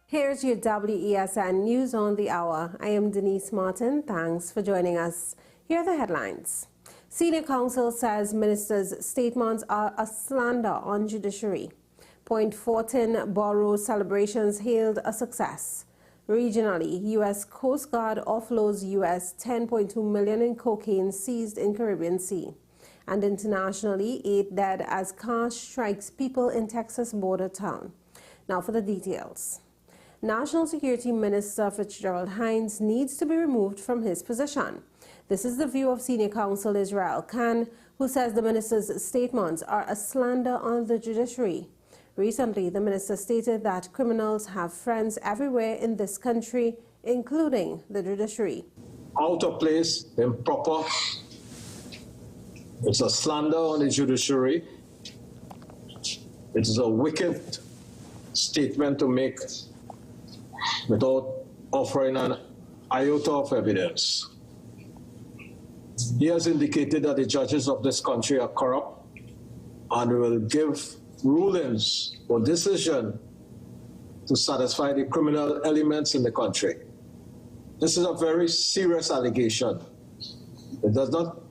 Here's your WESN News on the Hour. I am Denise Martin. Thanks for joining us. Here are the headlines. Senior Counsel says ministers' statements are a slander on judiciary. Point 14 Borough celebrations hailed a success. Regionally, U.S. Coast Guard offloads U.S. $10.2 million in cocaine seized in Caribbean Sea. And internationally, 8 dead as car strikes people in Texas border town. Now for the details. National Security Minister Fitzgerald Hines needs to be removed from his position. This is the view of Senior Counsel Israel Khan, who says the minister's statements are a slander on the judiciary. Recently, the minister stated that criminals have friends everywhere in this country, including the judiciary. Out of place, improper. It's a slander on the judiciary. It is a wicked statement to make without offering an iota of evidence. He has indicated that the judges of this country are corrupt and will give rulings or decision to satisfy the criminal elements in the country. This is a very serious allegation. It does not,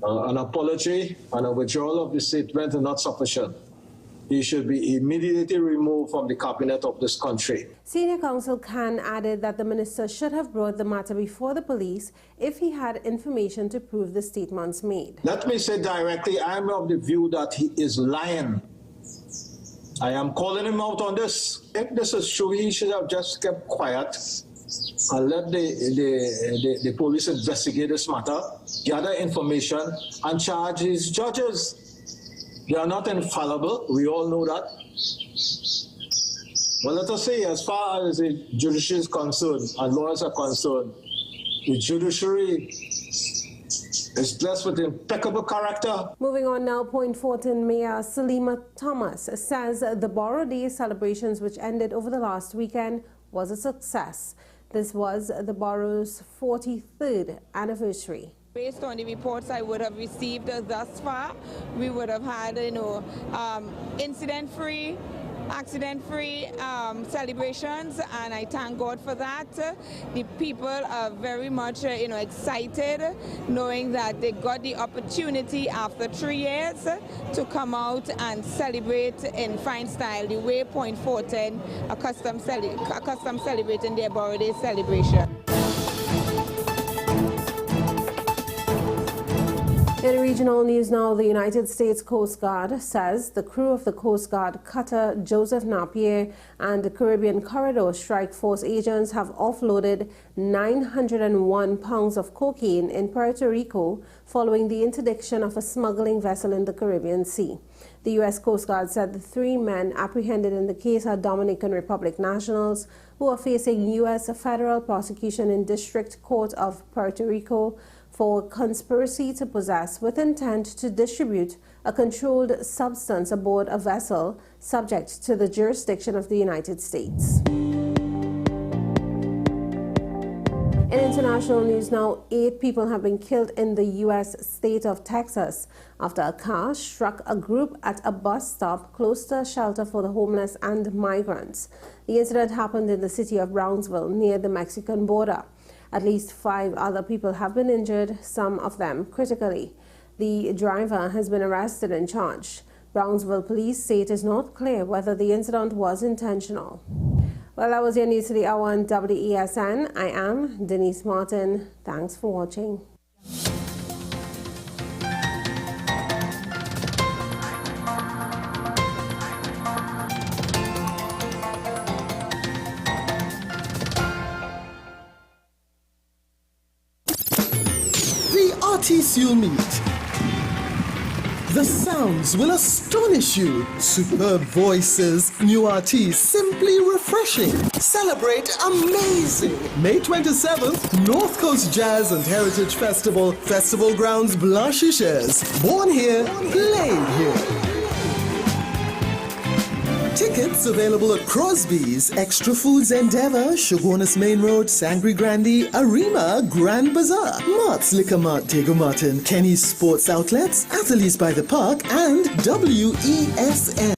an apology and a withdrawal of the statement are not sufficient. He should be immediately removed from the cabinet of this country. Senior Counsel Khan added that the minister should have brought the matter before the police if he had information to prove the statements made. Let me say directly, I am of the view that he is lying. I am calling him out on this. If this is true, he should have just kept quiet and let the police investigate this matter, gather information, and charge these judges. They are not infallible, we all know that. Well, let us say, as far as the judiciary is concerned and lawyers are concerned, the judiciary is blessed with impeccable character. Moving on now, Point Fortin Mayor Salima Thomas says the Borrow Day celebrations, which ended over the last weekend, was a success. This was the borough's 43rd anniversary. Based on the reports I would have received thus far, we would have had, incident-free, accident-free celebrations, and I thank God for that. The people are very much, excited, knowing that they got the opportunity after 3 years to come out and celebrate in fine style, the way Point Fortin accustomed celebrating their Borrow Day celebration. In regional news now, the United States Coast Guard says the crew of the Coast Guard cutter Joseph Napier and the Caribbean Corridor Strike Force agents have offloaded 901 pounds of cocaine in Puerto Rico following the interdiction of a smuggling vessel in the Caribbean Sea. The U.S. Coast Guard said the 3 men apprehended in the case are Dominican Republic nationals who are facing U.S. federal prosecution in District Court of Puerto Rico for conspiracy to possess with intent to distribute a controlled substance aboard a vessel subject to the jurisdiction of the United States. In international news now, 8 people have been killed in the U.S. state of Texas after a car struck a group at a bus stop close to a shelter for the homeless and migrants. The incident happened in the city of Brownsville near the Mexican border. At least 5 other people have been injured, some of them critically. The driver has been arrested and charged. Brownsville police say it is not clear whether the incident was intentional. Well, that was your news to the hour on WESN. I am Denise Martin. Thanks for watching. Artists you'll meet. The sounds will astonish you. Superb voices, new artists, simply refreshing. Celebrate amazing. May 27th, North Coast Jazz and Heritage Festival. Festival grounds Blanchishes. Born here, played here. Tickets available at Crosby's, Extra Foods Endeavour, Shogunus Main Road, Sangre Grande, Arima, Grand Bazaar, Mart's Liquor Mart, Diego Martin, Kenny's Sports Outlets, Athletes by the Park, and WESN.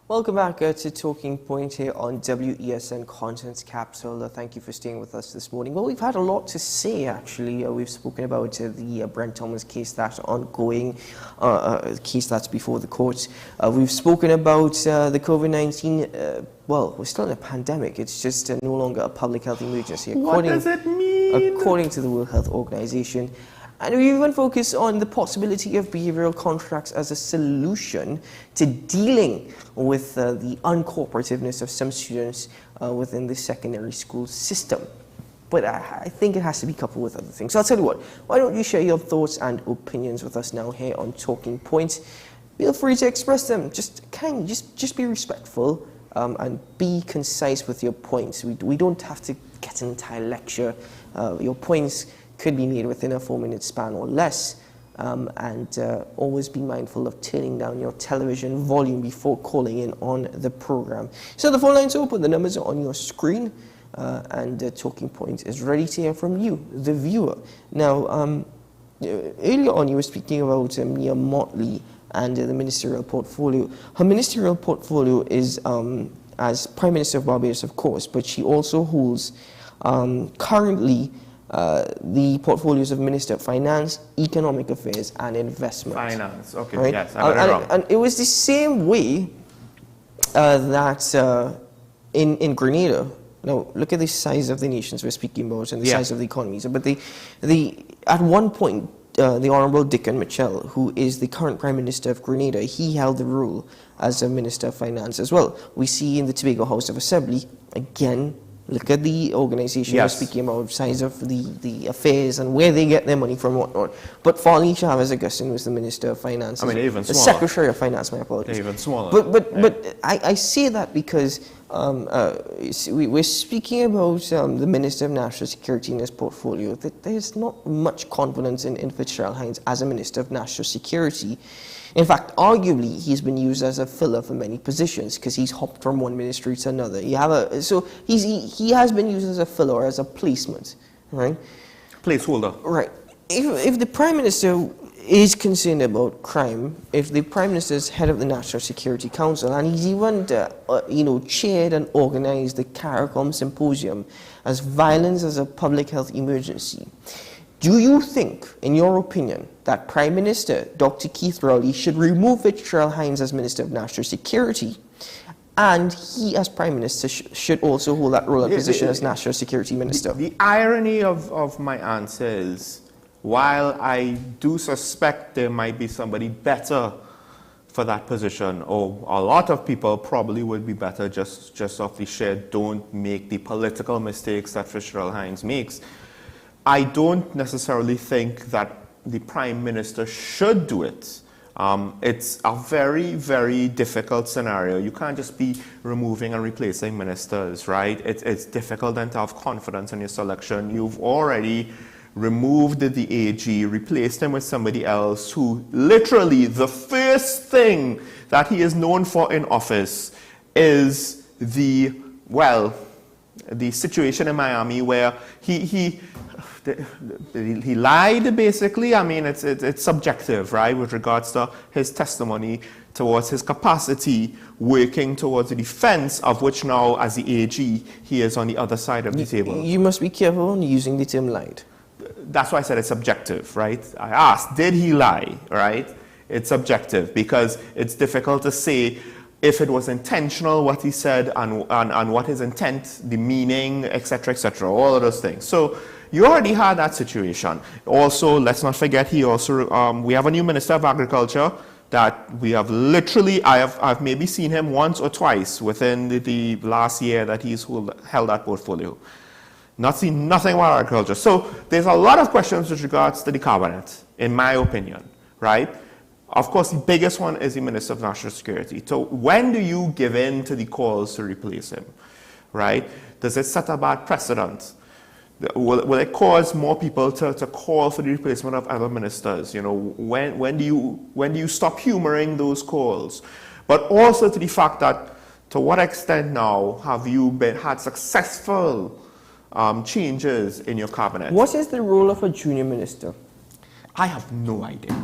Welcome back to Talking Point here on WESN Contents Capsule. Thank you for staying with us this morning. Well, we've had a lot to say, actually. We've spoken about the Brent Thomas case that's ongoing, case that's before the courts. We've spoken about the COVID-19, well, we're still in a pandemic. It's just no longer a public health emergency. What does it mean? According to the World Health Organization. And we even focus on the possibility of behavioral contracts as a solution to dealing with the uncooperativeness of some students within the secondary school system. But I think it has to be coupled with other things. So I'll tell you what, why don't you share your thoughts and opinions with us now here on Talking Point. Feel free to express them. Just be respectful and be concise with your points. We don't have to get an entire lecture. Your points could be made within a 4-minute span or less. and always be mindful of turning down your television volume before calling in on the program. So the phone lines are open, the numbers are on your screen, and Talking Point is ready to hear from you, the viewer. Now, earlier on you were speaking about Mia Motley and the ministerial portfolio. Her ministerial portfolio is as Prime Minister of Barbados, of course, but she also holds currently the portfolios of Minister of Finance, Economic Affairs, and Investment. Finance, okay, right? yes, I got it wrong. And it was the same way that in Grenada. Now, look at the size of the nations we're speaking about and the size of the economies. But at one point, the Honorable Dickon Mitchell, who is the current Prime Minister of Grenada, he held the role as a Minister of Finance as well. We see in the Tobago House of Assembly, again, look at the organization we're speaking about, size of the affairs and where they get their money from, whatnot. But Farley Chavez Augustine was the Minister of Finance. I mean, even the smaller. Secretary of Finance, my apologies. Even smaller. But I say that because we're speaking about the Minister of National Security in his portfolio. That there's not much confidence in Fitzgerald Hines as a Minister of National Security. In fact, arguably, he's been used as a filler for many positions because he's hopped from one ministry to another. He has been used as a filler, as a placement, right? Placeholder. Right. If the Prime Minister is concerned about crime, if the Prime Minister is head of the National Security Council, and he's even chaired and organized the CARICOM Symposium as violence as a public health emergency, do you think, in your opinion, that Prime Minister Dr. Keith Rowley should remove Fitzgerald Hines as Minister of National Security, and he, as Prime Minister, should also hold that role and position as National Security Minister? The irony of my answer is, while I do suspect there might be somebody better for that position, or a lot of people probably would be better just off the sheer don't make the political mistakes that Fitzgerald Hines makes, I don't necessarily think that the Prime Minister should do it. It's a very, very difficult scenario. You can't just be removing and replacing ministers, right? It's difficult then to have confidence in your selection. You've already removed the AG, replaced him with somebody else who literally the first thing that he is known for in office is the situation in Miami where he lied, basically. I mean, it's subjective, right, with regards to his testimony towards his capacity working towards the defense of which now, as the AG, he is on the other side of the table. You must be careful on using the term lied. That's why I said it's subjective, right? I asked, did he lie, right? It's subjective because it's difficult to say if it was intentional what he said and what his intent, the meaning, etc., all of those things. So you already had that situation. Also, let's not forget, we have a new Minister of Agriculture that we have literally, I've maybe seen him once or twice within the last year that he's held that portfolio. Not seen nothing about agriculture. So there's a lot of questions with regards to the cabinet, in my opinion, right? Of course, the biggest one is the Minister of National Security. So when do you give in to the calls to replace him, right? Does it set a bad precedent? Will it cause more people to call for the replacement of other ministers? You know, when do you stop humoring those calls? But also to the fact that, to what extent now have you had successful changes in your cabinet? What is the role of a junior minister? I have no idea.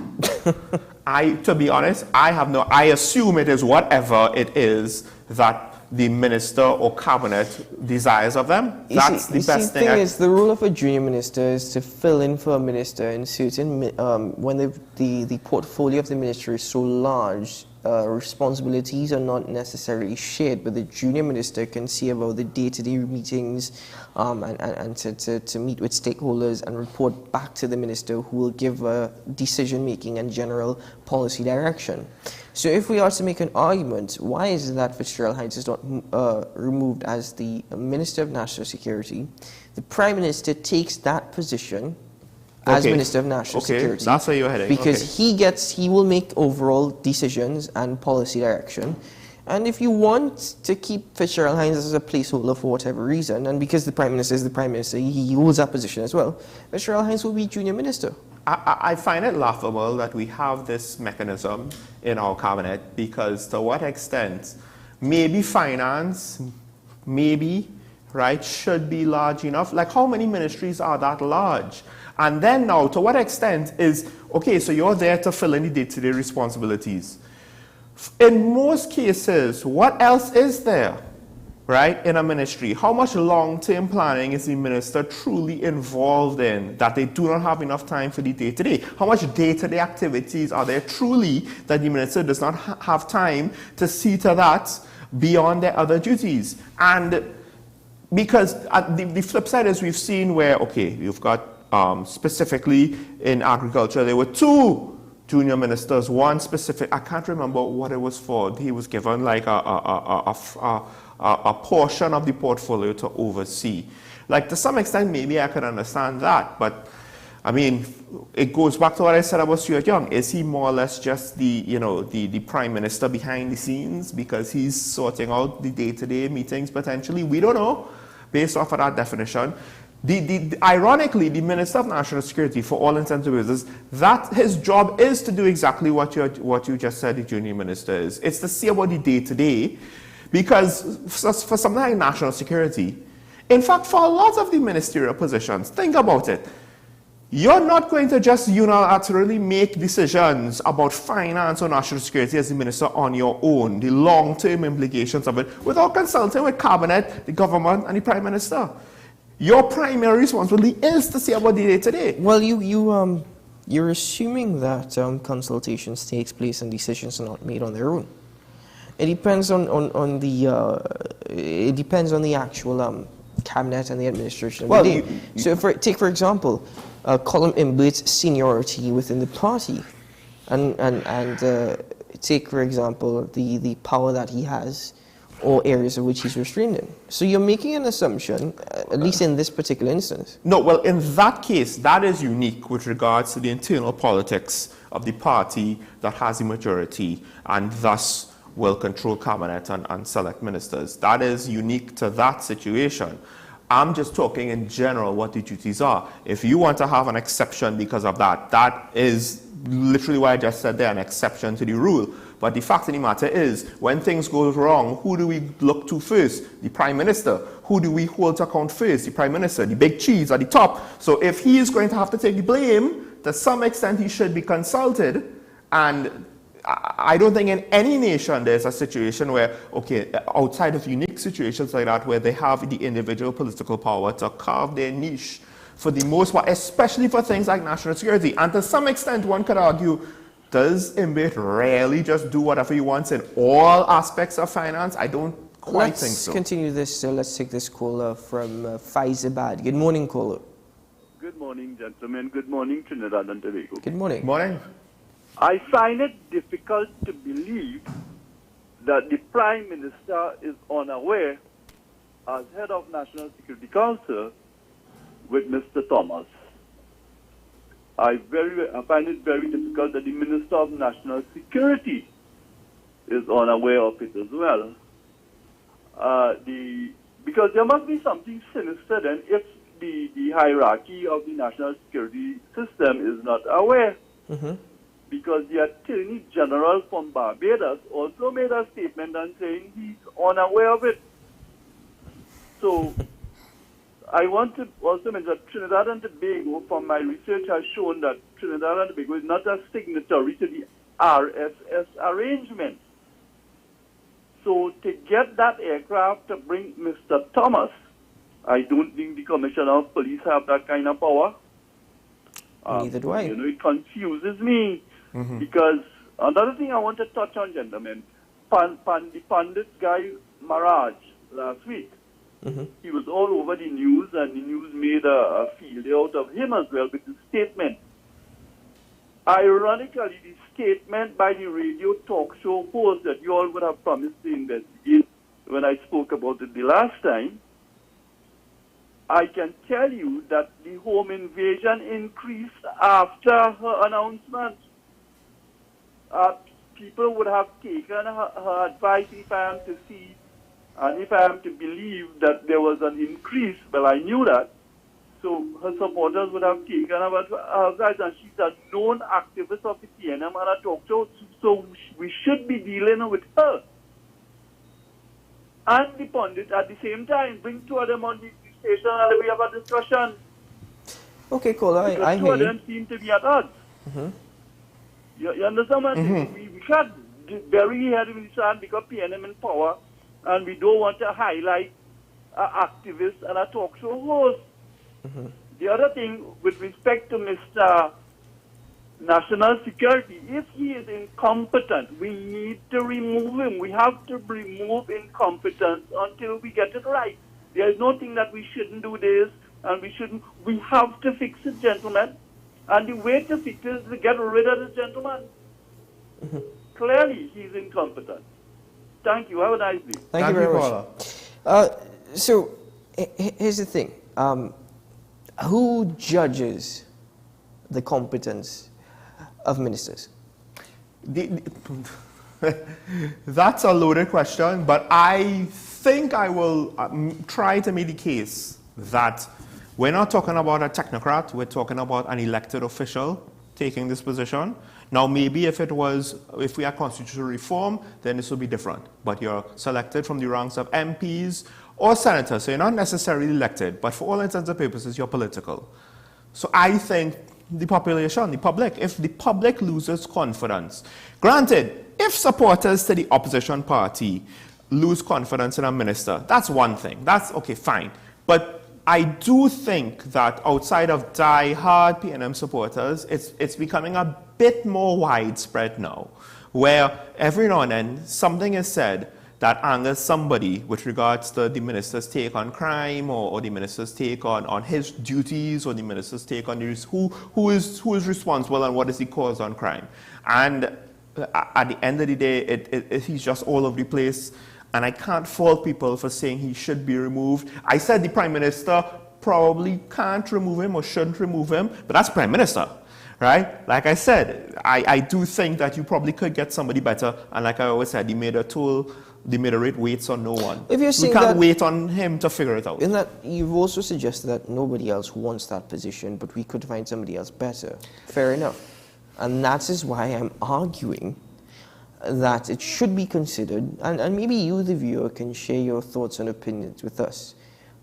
To be honest, I assume it is whatever it is that the minister or cabinet desires of them. That's the best thing. The role of a junior minister is to fill in for a minister in certain, when the portfolio of the ministry is so large, responsibilities are not necessarily shared, but the junior minister can see about the day-to-day meetings and to meet with stakeholders and report back to the minister, who will give decision-making and general policy direction. So if we are to make an argument, why is it that Fitzgerald Hines is not removed as the Minister of National Security? The Prime Minister takes that position as Minister of National Security. That's where you're heading. Because he will make overall decisions and policy direction. And if you want to keep Fitzgerald Hines as a placeholder for whatever reason, and because the Prime Minister is the Prime Minister, he holds that position as well, Fitzgerald Hines will be junior minister. I find it laughable that we have this mechanism in our cabinet, because to what extent maybe finance, right, should be large enough. Like, how many ministries are that large? And then now, to what extent is, okay, so you're there to fill in the day-to-day responsibilities. In most cases, what else is there, right, in a ministry? How much long-term planning is the minister truly involved in that they do not have enough time for the day-to-day? How much day-to-day activities are there truly that the minister does not have time to see to that beyond their other duties? And because the flip side is, we've seen where, okay, you've got specifically in agriculture, there were 2 junior ministers, one specific, I can't remember what it was for. He was given like a portion of the portfolio to oversee. Like, to some extent, maybe I could understand that, but I mean, it goes back to what I said about Stuart Young. Is he more or less just the prime minister behind the scenes because he's sorting out the day-to-day meetings potentially? We don't know, based off of that definition. Ironically, the Minister of National Security, for all intents and purposes, that his job is to do exactly what you just said the junior minister is. It's to see about the day-to-day, because for something like national security, in fact, for a lot of the ministerial positions, think about it. You're not going to just unilaterally make decisions about finance or national security as the minister on your own, the long-term implications of it, without consulting with cabinet, the government, and the prime minister. Your primary responsibility is to see about the day-to-day. Well, you're assuming that consultations takes place and decisions are not made on their own. It depends on the actual cabinet and the administration. Well, so take for example, Colin Imbert's seniority within the party, and take for example the power that he has, or areas of which he's restrained in. So you're making an assumption, at least in this particular instance. No, well, in that case, that is unique with regards to the internal politics of the party that has the majority and thus will control cabinet and select ministers. That is unique to that situation. I'm just talking in general what the duties are. If you want to have an exception because of that, that is literally what I just said there, an exception to the rule. But the fact of the matter is, when things go wrong, who do we look to first? The Prime Minister. Who do we hold to account first? The Prime Minister. The big cheese at the top. So if he is going to have to take the blame, to some extent he should be consulted. And I don't think in any nation there's a situation where, okay, outside of unique situations like that, where they have the individual political power to carve their niche for the most part, especially for things like national security. And to some extent, one could argue, does Imbit really just do whatever he wants in all aspects of finance? I don't quite think so. Let's continue this. Let's take this caller from Faizabad. Good morning, caller. Good morning, gentlemen. Good morning, Trinidad and Tobago. Good morning. Morning. I find it difficult to believe that the Prime Minister is unaware, as head of National Security Council, with Mr. Thomas. I find it very difficult that the Minister of National Security is unaware of it as well. Because there must be something sinister then if the hierarchy of the national security system is not aware. Mm-hmm. Because the Attorney General from Barbados also made a statement and saying he's unaware of it. So I want to also mention that Trinidad and Tobago, from my research, has shown that Trinidad and Tobago is not a signatory to the RSS arrangement. So to get that aircraft to bring Mr. Thomas, I don't think the Commissioner of Police have that kind of power. Neither do I. You know, it confuses me. Mm-hmm. Because another thing I want to touch on, gentlemen, the pundit guy Maraj last week, mm-hmm. he was all over the news, and the news made a field out of him as well with his statement. Ironically, the statement by the radio talk show host that you all would have promised to investigate when I spoke about it the last time, I can tell you that the home invasion increased after her announcement. People would have taken her advice if I am to see, and if I am to believe that there was an increase, well, I knew that, So her supporters would have taken her to her guys, and she's a known activist of the PNM and a talk show, so we should be dealing with her. And the pundit at the same time bring two of them on the station and we have a discussion. Okay, cool. I two hear of you. them seem to be at odds. You understand what I'm saying? We can't bury head in the sand because PNM in power, and we don't want to highlight an activist and a talk show host. The other thing, with respect to Mr. National Security, if he is incompetent, we need to remove him. We have to remove incompetence until we get it right. There is nothing that we shouldn't do this, and we shouldn't. We have to fix it, gentlemen. And the way to fix it is to get rid of this gentleman. Clearly, he's incompetent. Thank you. Have a nice day. Thank you very much. So, here's the thing. Who judges the competence of ministers? That's a loaded question, but I think I will try to make the case that we're not talking about a technocrat, we're talking about an elected official taking this position. Now, maybe if we had constitutional reform, then this would be different. But you're selected from the ranks of MPs or senators, so you're not necessarily elected, but for all intents and purposes, you're political. So I think the population, the public, if the public loses confidence, granted, if supporters to the opposition party lose confidence in a minister, that's one thing. That's okay, fine. But I do think that outside of die-hard PNM supporters, it's becoming a bit more widespread now, where every now and then something is said that angers somebody with regards to the minister's take on crime or the minister's take on his duties or the minister's take on who is responsible and what is the cause on crime. And at the end of the day, he's just all over the place. And I can't fault people for saying he should be removed. I said the Prime Minister probably can't remove him or shouldn't remove him, but that's Prime Minister, right? Like I said, I do think that you probably could get somebody better. And like I always said, the moderate waits on no one. If you're saying we can't that, wait on him to figure it out. In that, you've also suggested that nobody else wants that position, but we could find somebody else better. Fair enough. And that is why I'm arguing that it should be considered, and maybe you, the viewer, can share your thoughts and opinions with us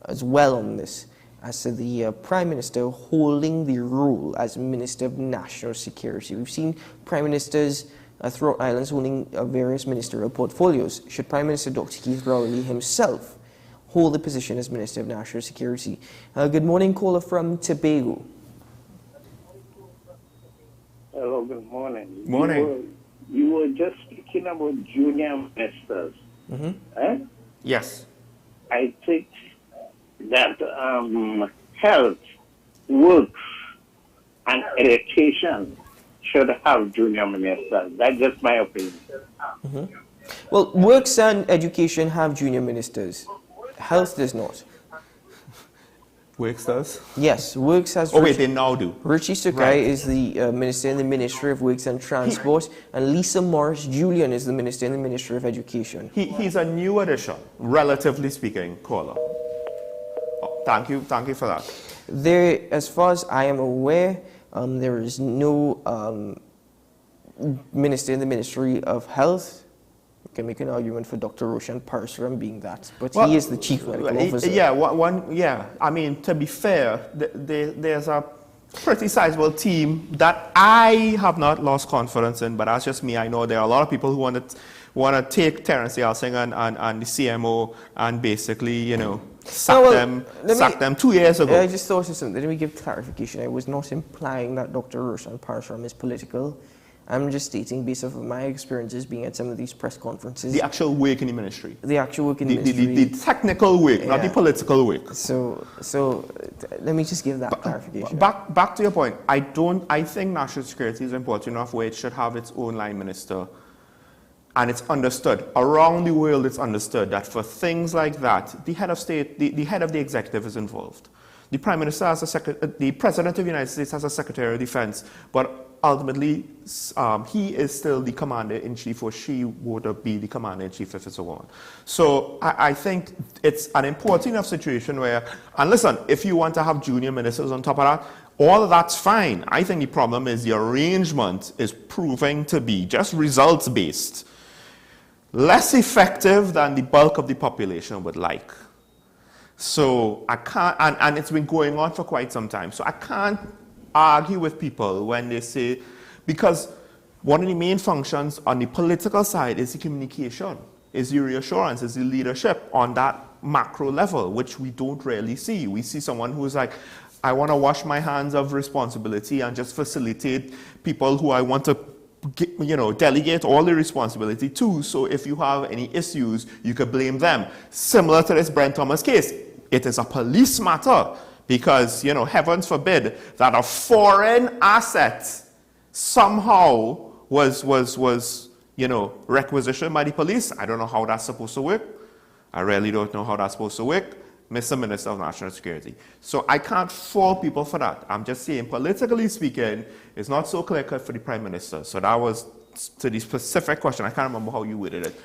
as well on this, as to the Prime Minister holding the role as Minister of National Security. We've seen Prime Ministers throughout islands holding various ministerial portfolios. Should Prime Minister Dr. Keith Rowley himself hold the position as Minister of National Security? Good morning, caller from Tobago. Hello, good morning. Morning. You were just speaking about junior ministers. Eh? Yes. I think that health, works, and education should have junior ministers. That's just my opinion. Well, works and education have junior ministers. Health does not. Works does? Yes, Works has... Oh, wait, they now do. Richie Sukai is the Minister in the Ministry of Works and Transport, and Lisa Morris-Julian is the Minister in the Ministry of Education. He's a new addition, relatively speaking, caller. Oh, thank you for that. There, as far as I am aware, there is no Minister in the Ministry of Health. You can make an argument for Dr. Roshan Parsuram being that, but well, he is the Chief Medical Officer. Yeah, I mean, to be fair, there's a pretty sizable team that I have not lost confidence in, but that's just me. I know there are a lot of people who want to take Terence Yalsing and the CMO and basically, sack them 2 years ago. I just thought of something. Let me give clarification. I was not implying that Dr. Roshan Parsuram is political. I'm just stating, based off of my experiences being at some of these press conferences. The actual work in the ministry. The actual work in the ministry. The technical work, not the political work. So let me just give that clarification. Back to your point. I think national security is important enough where it should have its own line minister. And it's understood. Around the world, it's understood that for things like that, the head of state, the head of the executive is involved. The Prime Minister has the President of the United States has a Secretary of Defense, but ultimately, he is still the commander-in-chief, or she would be the commander-in-chief if it's a woman. So I think it's an important enough situation where, and listen, if you want to have junior ministers on top of that, all of that's fine. I think the problem is the arrangement is proving to be just results-based, less effective than the bulk of the population would like. So I can't, and it's been going on for quite some time, so I can't argue with people when they say, because one of the main functions on the political side is the communication, is the reassurance, is the leadership on that macro level, which we don't really see. We see someone who's like, I want to wash my hands of responsibility and just facilitate people who I want to, delegate all the responsibility to. So if you have any issues, you could blame them. Similar to this Brent Thomas case, it is a police matter because, heavens forbid that a foreign asset somehow was requisitioned by the police. I don't know how that's supposed to work. I really don't know how that's supposed to work. Mr. Minister of National Security. So I can't fault people for that. I'm just saying, politically speaking, it's not so clear-cut for the Prime Minister. So that was to the specific question. I can't remember how you worded it.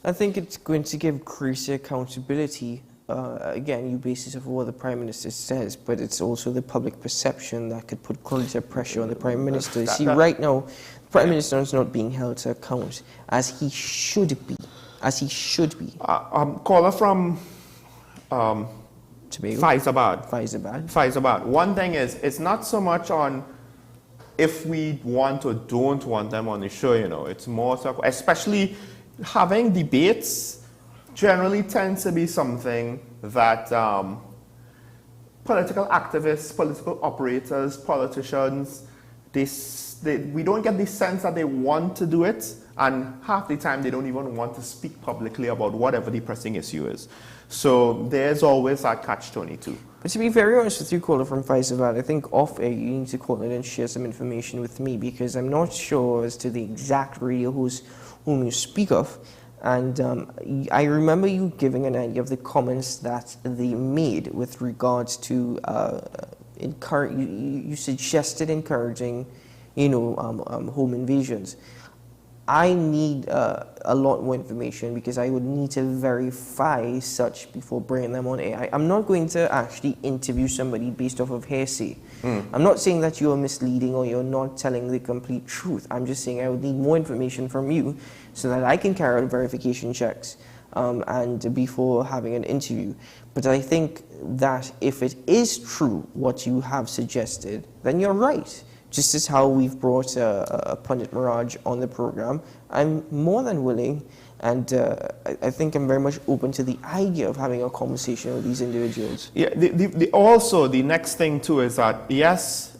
I think it's going to give greater accountability. Again, you base it off what the Prime Minister says, but it's also the public perception that could put greater pressure on the Prime Minister. See, right now, the Prime Minister is not being held to account as he should be. Caller from Faizabad. One thing is, it's not so much on if we want or don't want them on the show, It's more so, especially having debates generally tends to be something that political activists, political operators, politicians, we don't get the sense that they want to do it, and half the time they don't even want to speak publicly about whatever the pressing issue is. So there's always that catch-22. But to be very honest with you, caller from Faisal, I think off air you need to call in and share some information with me, because I'm not sure as to the exact radio whom you speak of. And I remember you giving an idea of the comments that they made with regards to you suggested encouraging, home invasions. I need a lot more information, because I would need to verify such before bringing them on air. I'm not going to actually interview somebody based off of hearsay. I'm not saying that you're misleading or you're not telling the complete truth. I'm just saying I would need more information from you so that I can carry out verification checks and before having an interview. But I think that if it is true what you have suggested, then you're right. Just as how we've brought Pundit Miraj on the program, I'm more than willing, and I think I'm very much open to the idea of having a conversation with these individuals. Yeah. Also, the next thing too is that yes,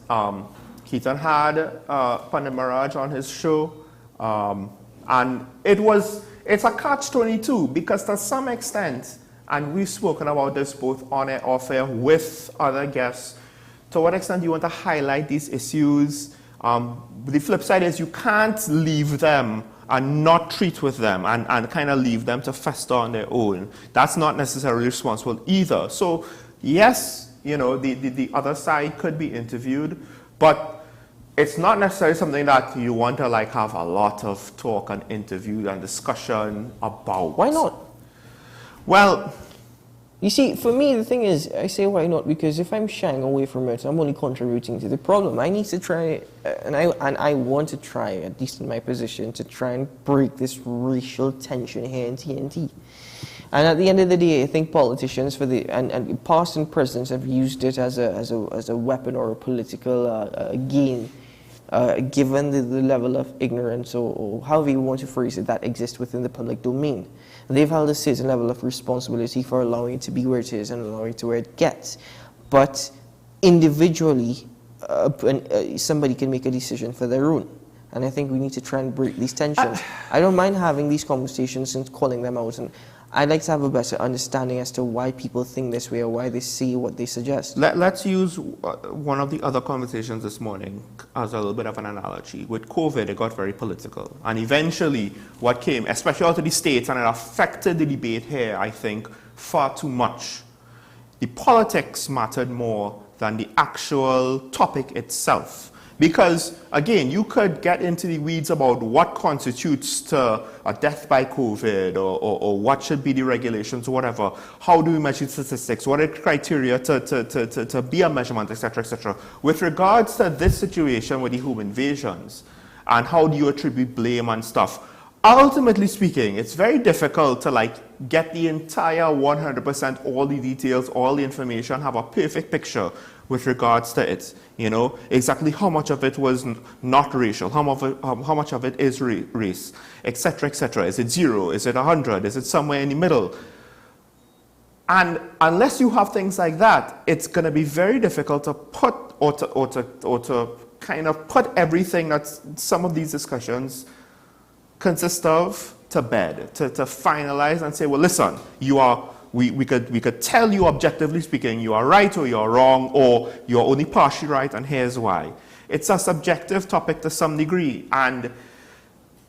Keaton had Pundit Miraj on his show, and it's a catch-22 because to some extent, and we've spoken about this both on air, off air with other guests. To what extent do you want to highlight these issues? The flip side is you can't leave them and not treat with them and kind of leave them to fester on their own. That's not necessarily responsible either. So yes, the other side could be interviewed, but it's not necessarily something that you want to have a lot of talk and interview and discussion about. Why not? Well, you see, for me, the thing is, I say why not, because if I'm shying away from it, I'm only contributing to the problem. I need to try, and I want to try, at least in my position, to try and break this racial tension here in TNT. And at the end of the day, I think politicians and past and present have used it as a weapon or a political gain, given the level of ignorance or however you want to phrase it that exists within the public domain. They've held a certain level of responsibility for allowing it to be where it is and allowing it to where it gets. But individually, somebody can make a decision for their own. And I think we need to try and break these tensions. I don't mind having these conversations and calling them out. And I'd like to have a better understanding as to why people think this way or why they see what they suggest. Let's use one of the other conversations this morning as a little bit of an analogy. With COVID, it got very political. And eventually, what came, especially out of the States, and it affected the debate here, I think, far too much. The politics mattered more than the actual topic itself. Because, again, you could get into the weeds about what constitutes to a death by COVID or what should be the regulations or whatever. How do we measure statistics? What are the criteria to be a measurement, etc., etc. With regards to this situation with the home invasions and how do you attribute blame and stuff, ultimately speaking, it's very difficult to get the entire 100%, all the details, all the information, have a perfect picture with regards to it, exactly how much of it was not racial, how much of it is race, etc., etc. Is it 0? Is it 100? Is it somewhere in the middle? And unless you have things like that, it's going to be very difficult to put or to kind of put everything that some of these discussions consist of to bed, to finalize and say, well, listen, we could tell you objectively speaking, you are right or you're wrong, or you're only partially right, and here's why. It's a subjective topic to some degree, and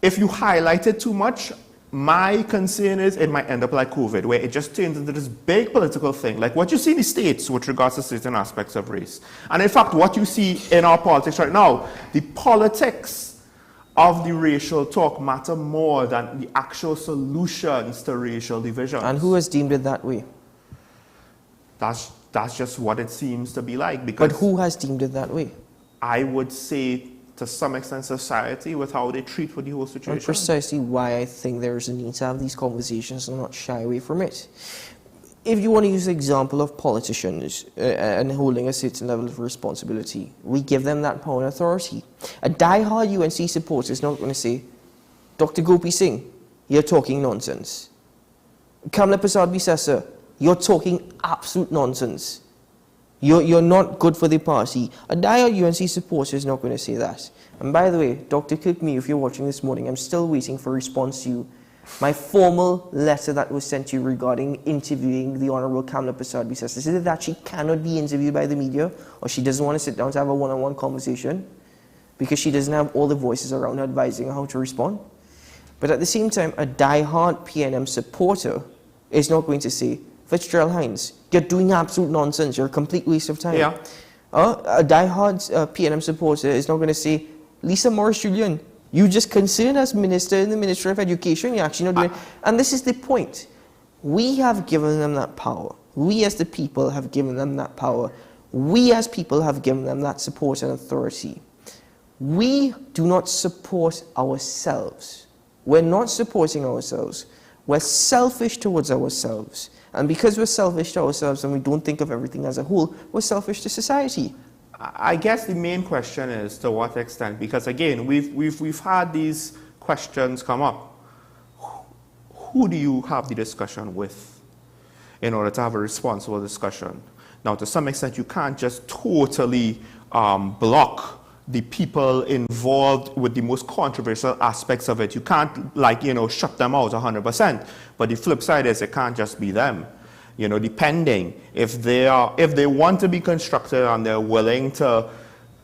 if you highlight it too much, my concern is it might end up like COVID, where it just turns into this big political thing, like what you see in the States with regards to certain aspects of race. And in fact, what you see in our politics right now, the politics of the racial talk matter more than the actual solutions to racial divisions. And who has deemed it that way? That's just what it seems to be like. Because but who has deemed it that way? I would say, to some extent, society, with how they treat with the whole situation. And precisely why I think there is a need to have these conversations and not shy away from it. If you want to use the example of politicians and holding a certain level of responsibility, we give them that power and authority. A die-hard UNC supporter is not going to say, Dr. Gopi Singh, you're talking nonsense. Kamla Prasad-Bissessar, you're talking absolute nonsense. You're not good for the party. A die-hard UNC supporter is not going to say that. And by the way, Dr. Kirkme, if you're watching this morning, I'm still waiting for a response to you. My formal letter that was sent to you regarding interviewing the Honorable Kamla Prasad-Bissessar, is it that she cannot be interviewed by the media, or she doesn't want to sit down to have a one-on-one conversation because she doesn't have all the voices around her advising her how to respond? But at the same time, a die-hard PNM supporter is not going to say, Fitzgerald Hines, you're doing absolute nonsense, you're a complete waste of time. Yeah. A die-hard PNM supporter is not going to say, Lisa Morris-Julian, you just concerned as minister in the Ministry of Education, you're actually not doing it. And this is the point. We have given them that power. We as the people have given them that power. We as people have given them that support and authority. We do not support ourselves. We're not supporting ourselves. We're selfish towards ourselves. And because we're selfish to ourselves and we don't think of everything as a whole, we're selfish to society. I guess the main question is to what extent, because again, we've had these questions come up. Who do you have the discussion with in order to have a responsible discussion? Now, to some extent, you can't just totally block the people involved with the most controversial aspects of it. You can't, shut them out 100%. But the flip side is it can't just be them. Depending if they want to be constructive and they're willing to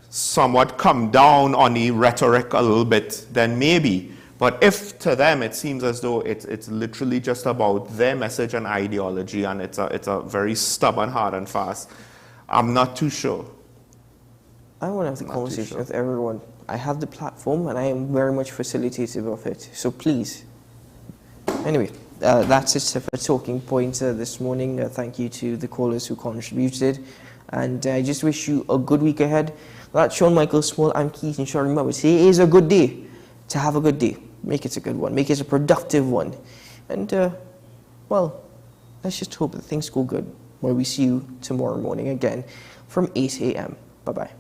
somewhat come down on the rhetoric a little bit, then maybe. But if to them it seems as though it's literally just about their message and ideology, and it's a very stubborn, hard and fast, I'm not too sure. I want to have the conversation with everyone. I have the platform and I am very much facilitative of it. So please. Anyway. That's it for Talking Point this morning. Thank you to the callers who contributed. And I just wish you a good week ahead. That's Sean Michael Small. I'm Keith and Sharon. Remember, today is a good day to have a good day. Make it a good one. Make it a productive one. And, well, let's just hope that things go good. Where we see you tomorrow morning again from 8 a.m. Bye-bye.